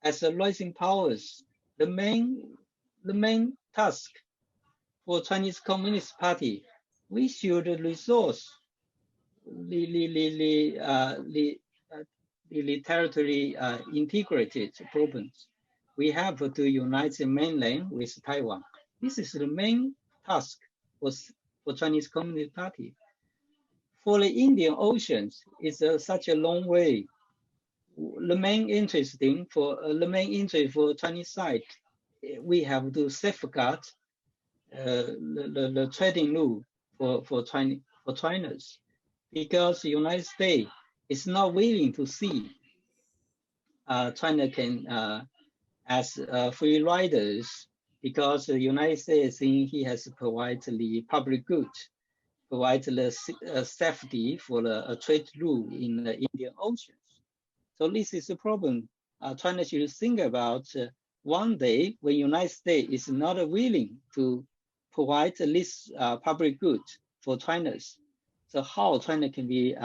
as rising powers. The main task for Chinese Communist Party, we should resource the territory integrated problems. We have to unite the mainland with Taiwan. This is the main task for Chinese Communist Party. For the Indian Oceans, it's such a long way. The main interest for Chinese side, we have to safeguard the trading rule for China's, because the United States is not willing to see China can as free riders, because the United States think he has to provide the public good, provide the safety for the trade rule in the Indian Oceans. So this is a problem. China should think about one day when United States is not willing to provide this public good for China's. So how China can be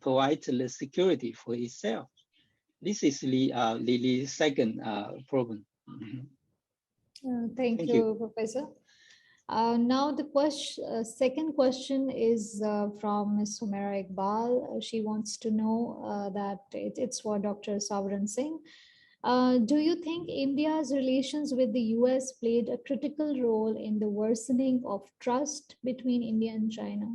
provide the security for itself? This is the second problem. Thank you, Professor. Now the second question is from Ms. Sumaira Iqbal. She wants to know that it's for Dr. Swaran Singh. Do you think India's relations with the US played a critical role in the worsening of trust between India and China?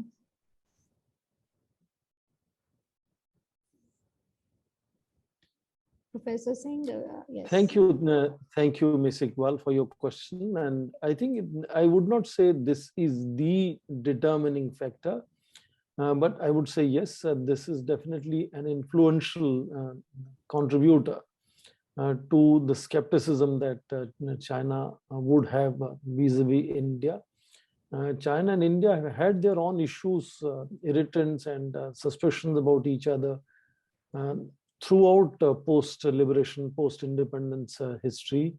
Professor Singh, yes. Thank you, Ms. Iqbal, for your question. And I think I would not say this is the determining factor, but I would say yes, this is definitely an influential contributor to the skepticism that China would have vis-a-vis India. China and India have had their own issues, irritants and suspicions about each other throughout post-liberation, post-independence history,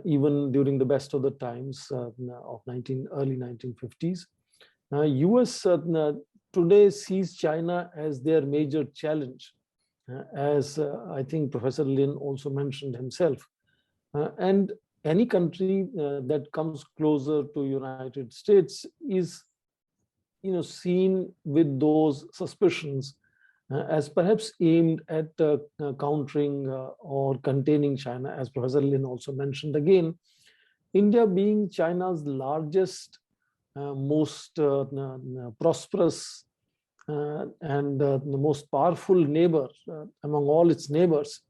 even during the best of the times of early 1950s. US today sees China as their major challenge, as I think Professor Lin also mentioned himself. And any country that comes closer to United States is seen with those suspicions as perhaps aimed at countering or containing China, as Professor Lin also mentioned again. India being China's largest, most prosperous and the most powerful neighbor among all its neighbors,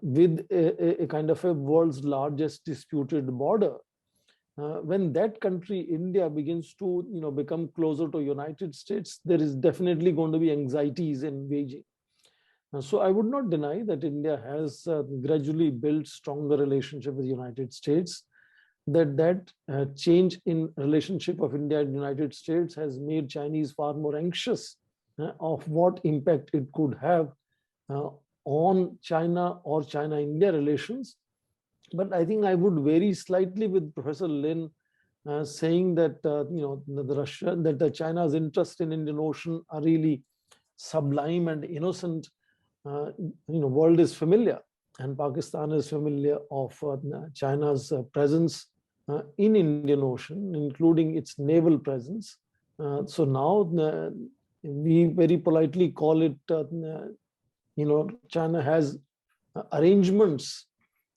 with a kind of a world's largest disputed border. When that country, India, begins to become closer to United States, there is definitely going to be anxieties in Beijing. So I would not deny that India has gradually built stronger relationship with the United States. That change in relationship of India and United States has made Chinese far more anxious of what impact it could have on China or China-India relations. But I think I would vary slightly with Professor Lin saying that that China's interest in Indian Ocean are really sublime and innocent. World is familiar, and Pakistan is familiar of China's presence in Indian Ocean, including its naval presence. So now we very politely call it, China has arrangements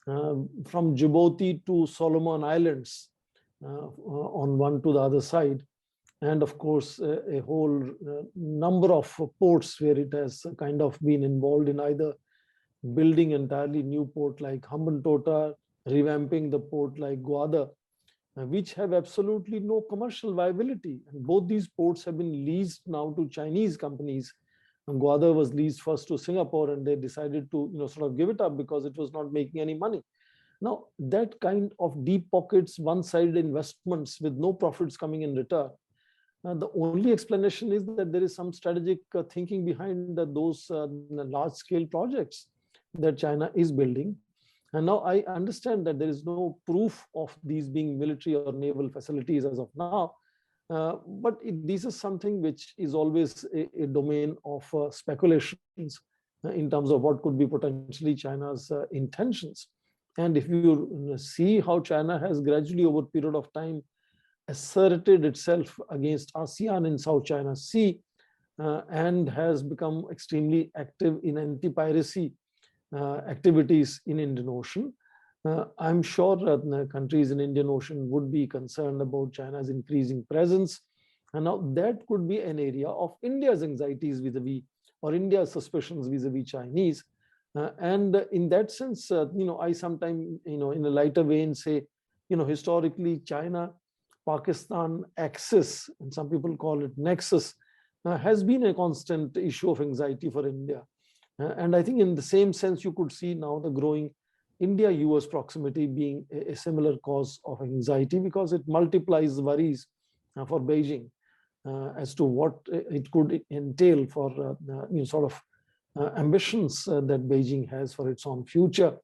from Djibouti to Solomon Islands on one to the other side. And of course, a whole number of ports where it has kind of been involved in either building entirely new port like Hambantota, revamping the port like Gwadar, which have absolutely no commercial viability. And both these ports have been leased now to Chinese companies. And Gwadar was leased first to Singapore, and they decided to sort of give it up because it was not making any money. Now, that kind of deep pockets, one-sided investments with no profits coming in return, the only explanation is that there is some strategic thinking behind those large-scale projects that China is building. And now I understand that there is no proof of these being military or naval facilities as of now. But this is something which is always a domain of speculations in terms of what could be potentially China's intentions. And if you see how China has gradually over a period of time asserted itself against ASEAN in South China Sea, and has become extremely active in anti-piracy activities in Indian Ocean. I'm sure countries in Indian Ocean would be concerned about China's increasing presence. And now that could be an area of India's anxieties vis-a-vis, or India's suspicions vis-a-vis Chinese. And in that sense, I sometimes, in a lighter vein say, historically, China-Pakistan axis, and some people call it nexus, has been a constant issue of anxiety for India. And I think in the same sense, you could see now the growing India-US proximity being a similar cause of anxiety, because it multiplies worries for Beijing as to what it could entail for sort of ambitions that Beijing has for its own future.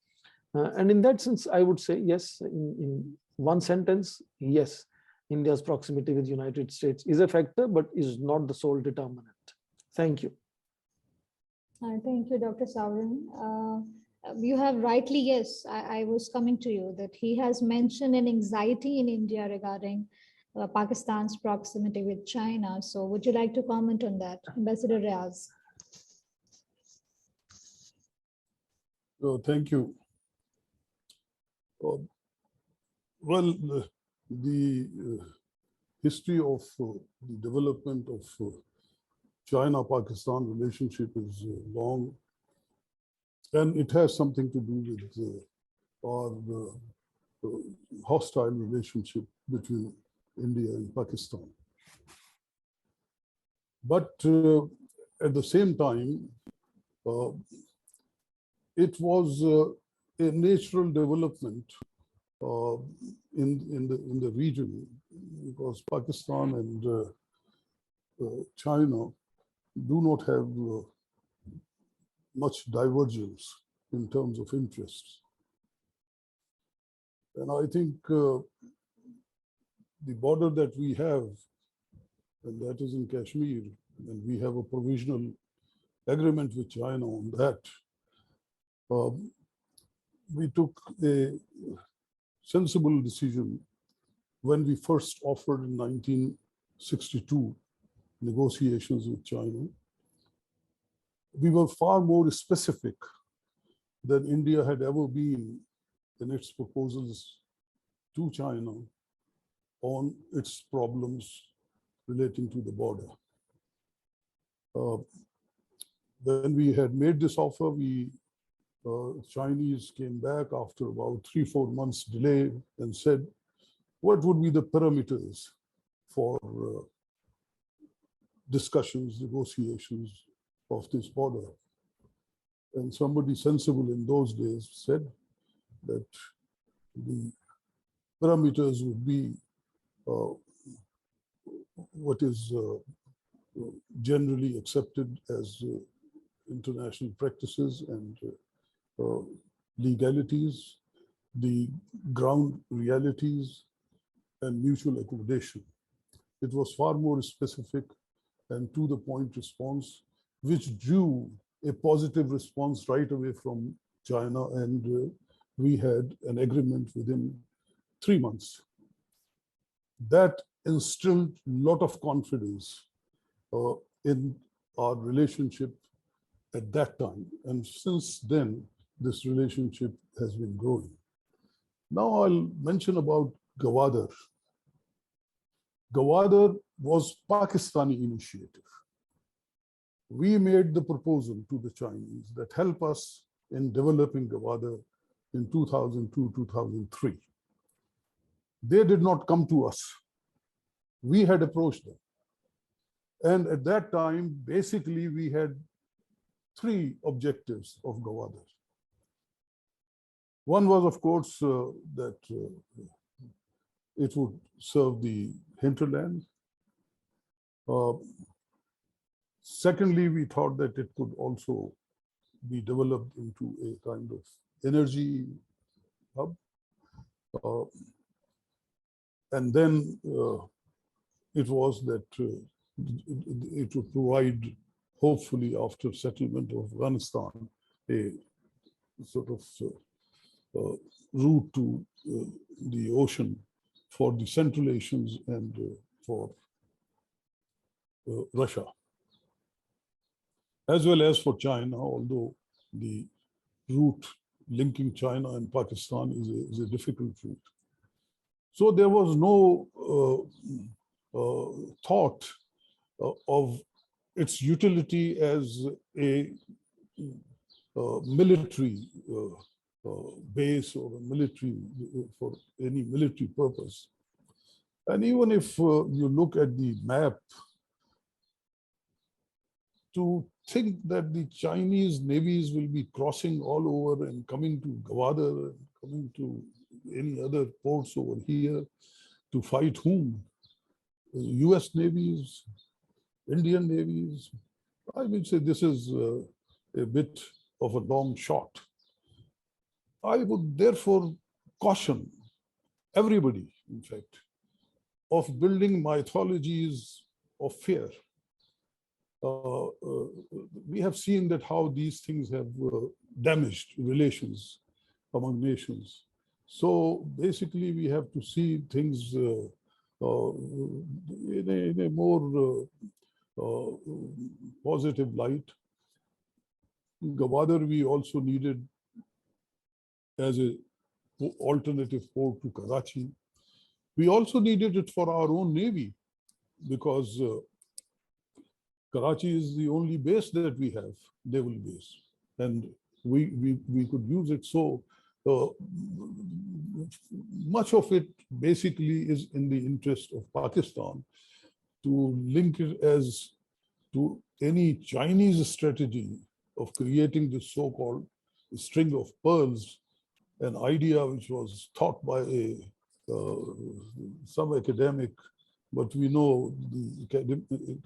And in that sense, I would say, yes, in one sentence, yes, India's proximity with the United States is a factor, but is not the sole determinant. Thank you. Thank you, Dr. Swaran. You have rightly, yes, I was coming to you, that he has mentioned an anxiety in India regarding Pakistan's proximity with China. So would you like to comment on that, Ambassador Riaz? Thank you. Well, the history of the development of China-Pakistan relationship is long, and it has something to do with our hostile relationship between India and Pakistan. But at the same time, it was a natural development in the region, because Pakistan and China do not have much divergence in terms of interests. And I think the border that we have, and that is in Kashmir, and we have a provisional agreement with China on that. We took a sensible decision when we first offered in 1962 negotiations with China. We were far more specific than India had ever been in its proposals to China on its problems relating to the border. When we had made this offer, Chinese came back after about 3-4 months delay and said, what would be the parameters for discussions, negotiations of this border? And somebody sensible in those days said that the parameters would be what is generally accepted as international practices and legalities, the ground realities, and mutual accommodation. It was far more specific and to the point response, which drew a positive response right away from China, and we had an agreement within 3 months. That instilled a lot of confidence in our relationship at that time. And since then, this relationship has been growing. Now I'll mention about Gwadar. Gwadar was Pakistani initiative. We made the proposal to the Chinese that help us in developing Gwadar in 2002, 2003. They did not come to us. We had approached them. And at that time, basically, we had 3 objectives of Gwadar. One was, of course, that it would serve the hinterland. Secondly, we thought that it could also be developed into a kind of energy hub. And then it was that it would provide, hopefully after settlement of Afghanistan, a sort of route to the ocean for the Central Asians and for Russia. as well as for China, although the route linking China and Pakistan is a difficult route. So there was no thought of its utility as a military base or a military for any military purpose. And even if you look at the map, to think that the Chinese navies will be crossing all over and coming to Gwadar and coming to any other ports over here to fight whom? US navies, Indian navies. I would say this is a bit of a long shot. I would therefore caution everybody, in fact, of building mythologies of fear. We have seen that how these things have damaged relations among nations. So basically, we have to see things in a more positive light. Gwadar we also needed as an alternative port to Karachi. We also needed it for our own navy because Karachi is the only base that we have, naval base, and we could use it. So much of it basically is in the interest of Pakistan to link it as to any Chinese strategy of creating this so-called string of pearls, an idea which was thought by some academic, but we know the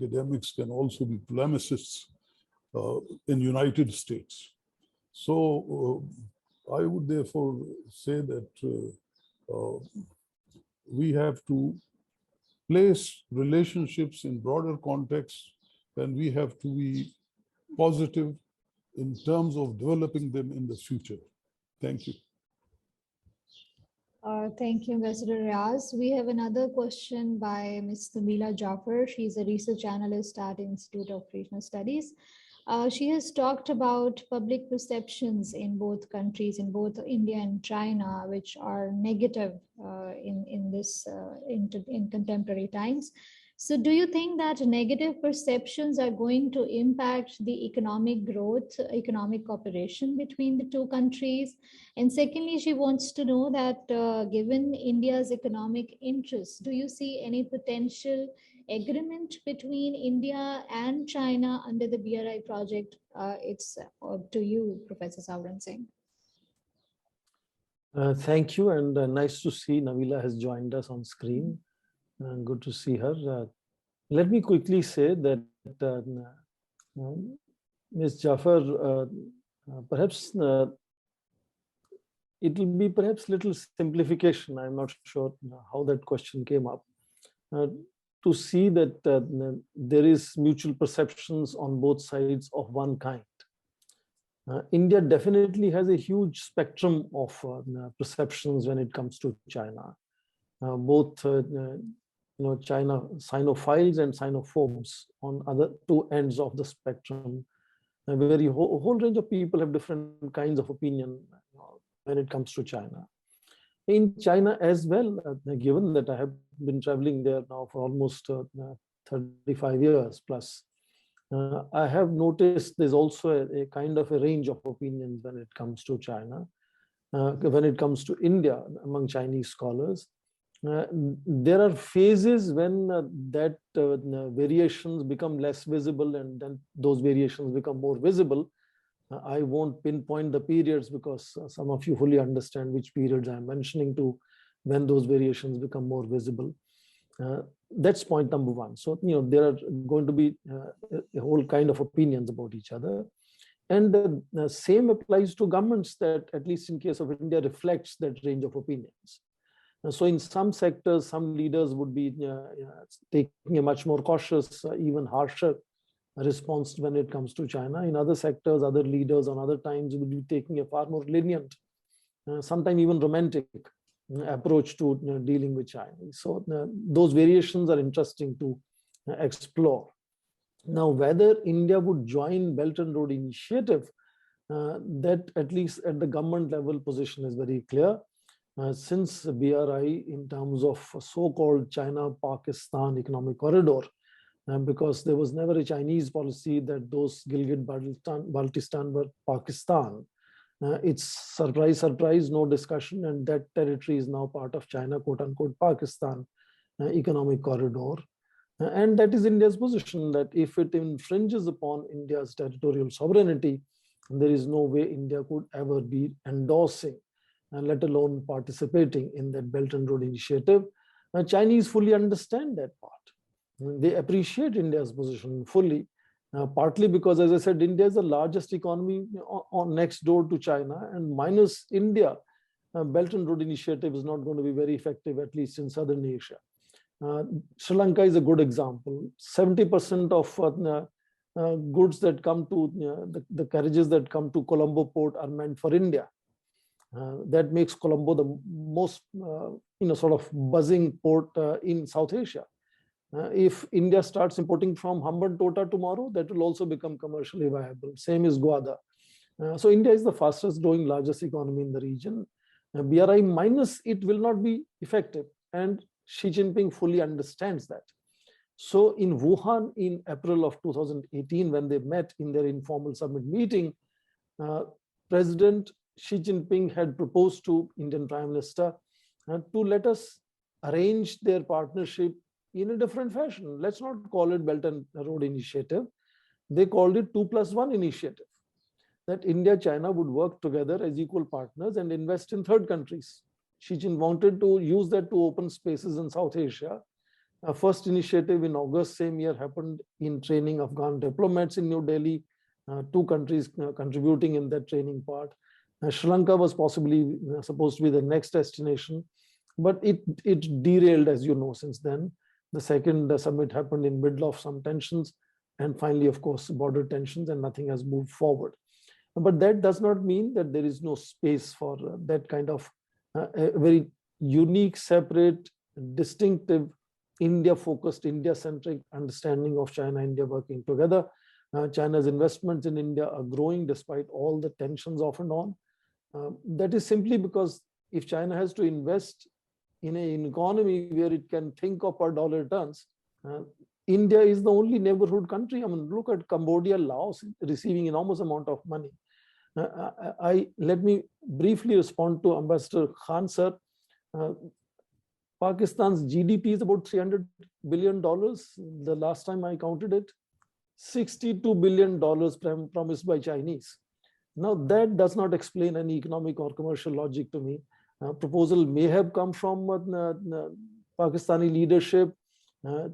academics can also be polemicists in United States. So I would therefore say that we have to place relationships in broader context, and we have to be positive in terms of developing them in the future. Thank you. Thank you, Ambassador Riaz. We have another question by Ms. Tamila Jaffer. She's a research analyst at Institute of Regional Studies. She has talked about public perceptions in both countries, in both India and China, which are negative in contemporary times. So do you think that negative perceptions are going to impact the economic growth, economic cooperation between the two countries? And secondly, she wants to know that given India's economic interests, do you see any potential agreement between India and China under the BRI project? It's to you, Professor Swaran Singh. Thank you, and nice to see Navila has joined us on screen. Good to see her. Let me quickly say that Ms. Jaffer, perhaps it will be perhaps little simplification. I'm not sure how that question came up. To see that there is mutual perceptions on both sides of one kind. India definitely has a huge spectrum of perceptions when it comes to China. Both China Sinophiles and Sinophobes on other two ends of the spectrum. A whole range of people have different kinds of opinion when it comes to China. In China as well, given that I have been traveling there now for almost 35 years plus, I have noticed there's also a kind of a range of opinions when it comes to China. When it comes to India, among Chinese scholars, there are phases when that variations become less visible, and then those variations become more visible. I won't pinpoint the periods because some of you fully understand which periods I'm mentioning to when those variations become more visible. That's point number one. So, there are going to be a whole kind of opinions about each other. And the same applies to governments that, at least in case of India, reflects that range of opinions. So in some sectors, some leaders would be taking a much more cautious, even harsher response when it comes to China. In other sectors, other leaders on other times would be taking a far more lenient, sometimes even romantic approach to dealing with China. So those variations are interesting to explore. Now, whether India would join Belt and Road Initiative, that at least at the government level position is very clear. Since BRI in terms of so-called China-Pakistan economic corridor, because there was never a Chinese policy that those Gilgit-Baltistan were Pakistan. It's surprise, surprise, no discussion, and that territory is now part of China, quote unquote, Pakistan economic corridor. And that is India's position, that if it infringes upon India's territorial sovereignty, there is no way India could ever be endorsing, let alone participating in that Belt and Road Initiative. Chinese fully understand that part. They appreciate India's position fully, partly because, as I said, India is the largest economy next door to China, and minus India, Belt and Road Initiative is not going to be very effective, at least in Southern Asia. Sri Lanka is a good example. 70% of goods that come to the carriages that come to Colombo port are meant for India. That makes Colombo the most sort of buzzing port in South Asia. If India starts importing from Hambantota tomorrow, that will also become commercially viable. Same is Gwadar. So India is the fastest growing, largest economy in the region. BRI minus it will not be effective, and Xi Jinping fully understands that. So in Wuhan in April of 2018, when they met in their informal summit meeting, President Xi Jinping had proposed to Indian Prime Minister to let us arrange their partnership in a different fashion. Let's not call it Belt and Road Initiative. They called it 2+1 initiative, that India, China would work together as equal partners and invest in third countries. Xi Jinping wanted to use that to open spaces in South Asia. First initiative in August same year happened in training Afghan diplomats in New Delhi, 2 countries contributing in that training part. Sri Lanka was possibly supposed to be the next destination, but it derailed, as you know, since then. The second summit happened in middle of some tensions, and finally, of course, border tensions, and nothing has moved forward. But that does not mean that there is no space for that kind of a very unique, separate, distinctive, India-focused, India-centric understanding of China-India working together. China's investments in India are growing despite all the tensions off and on. That is simply because if China has to invest in an economy where it can think of per dollar returns, India is the only neighborhood country. I mean, look at Cambodia, Laos receiving enormous amount of money. Let me briefly respond to Ambassador Khan, sir. Pakistan's GDP is about $300 billion. The last time I counted it, $62 billion promised by Chinese. Now, that does not explain any economic or commercial logic to me. Proposal may have come from Pakistani leadership.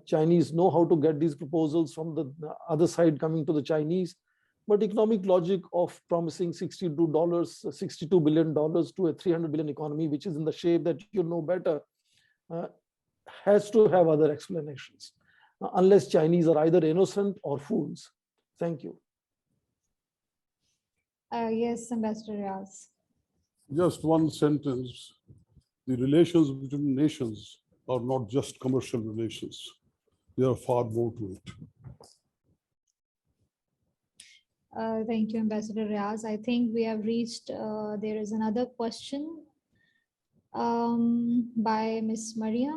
Chinese know how to get these proposals from the other side coming to the Chinese. But economic logic of promising $62 billion to a $300 billion economy, which is in the shape that you know better, has to have other explanations, unless Chinese are either innocent or fools. Thank you. Yes, Ambassador Riaz. Just one sentence. The relations between nations are not just commercial relations. There are far more to it. Thank you, Ambassador Riaz. I think we have reached, there is another question by Ms. Maria.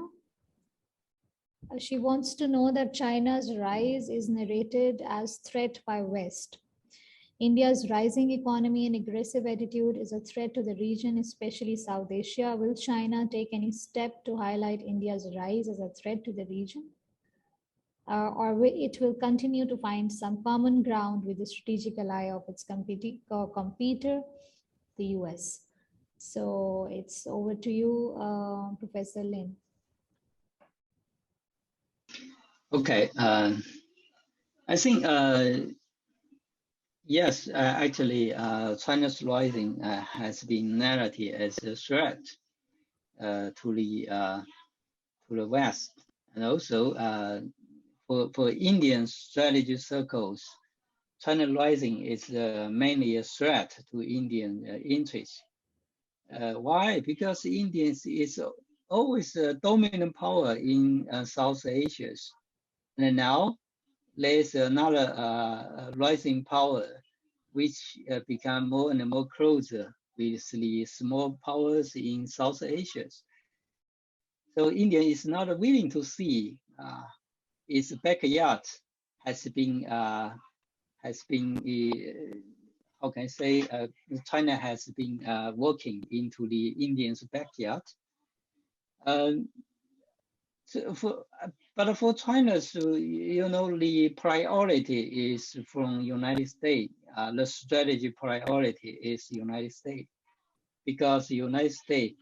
She wants to know that China's rise is narrated as threat by West. India's rising economy and aggressive attitude is a threat to the region, especially South Asia. Will China take any step to highlight India's rise as a threat to the region? Or it will continue to find some common ground with the strategic ally of its competitor, the US? So it's over to you, Professor Lin. Okay, I think yes, actually, China's rising has been narrated as a threat to the West, and also for Indian strategy circles, China rising is mainly a threat to Indian interests. Why? Because India is always a dominant power in South Asia, and now there's another rising power, which become more and more closer with the small powers in South Asia. So India is not willing to see its backyard has been how can I say, China has been working into the Indians' backyard. But for China, so, you know, the priority is from United States. The strategy priority is United States, because the United States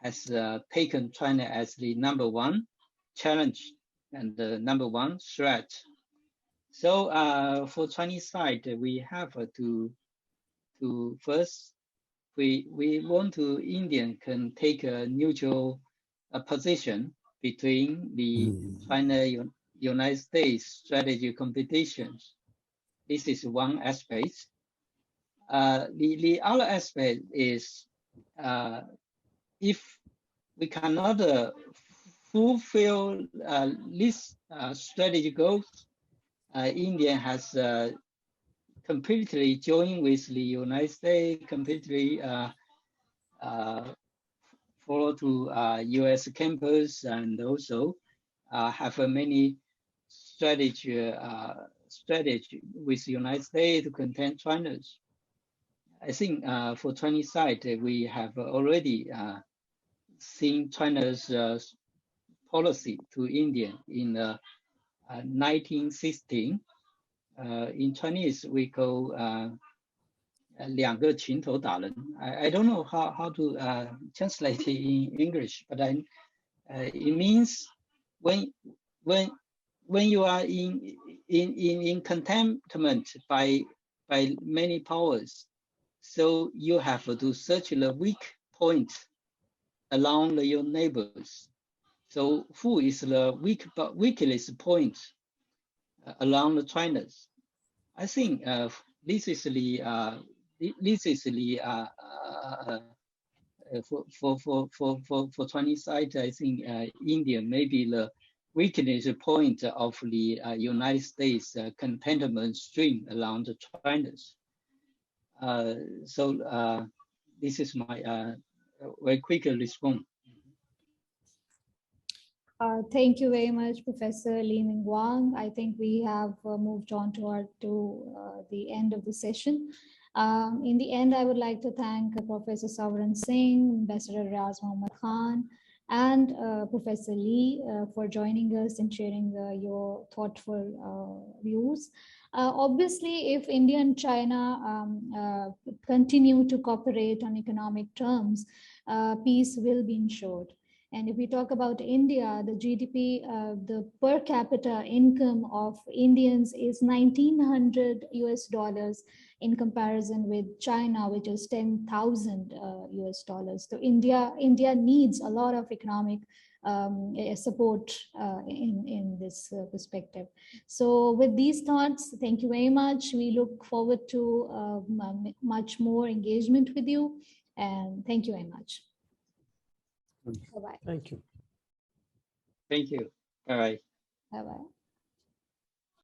has taken China as the #1 challenge and the #1 threat. So for Chinese side, we have to first, we want to Indian can take a neutral position between the China United States strategy competitions. This is one aspect. The other aspect is if we cannot fulfill this strategy goals, India has completely joined with the United States, completely follow to US campus, and also have many strategy with the United States to contain China's. I think for Chinese side, we have already seen China's policy to India in 1916. In Chinese, we call 两个群头打人. I don't know how to translate it in English, but it means when you are in contentment by many powers, so you have to search the weak point along your neighbors. So who is the weakest point along the China's? I think this is the for Chinese side. I think India may be the weakness point of the United States contentment stream around the China's. So this is my very quick response. Thank you very much, Professor Lin Minwang. I think we have moved on to the end of the session. In the end, I would like to thank Professor Swaran Singh, Ambassador Riaz Khan, and Professor Lee for joining us and sharing your thoughtful views. Obviously, if India and China continue to cooperate on economic terms, peace will be ensured. And if we talk about India, the GDP, the per capita income of Indians is $1,900 in comparison with China, which is $10,000. So India needs a lot of economic support in this perspective. So with these thoughts, thank you very much. We look forward to much more engagement with you, and thank you very much. Bye-bye. Thank you. Thank you. All right. Bye-bye.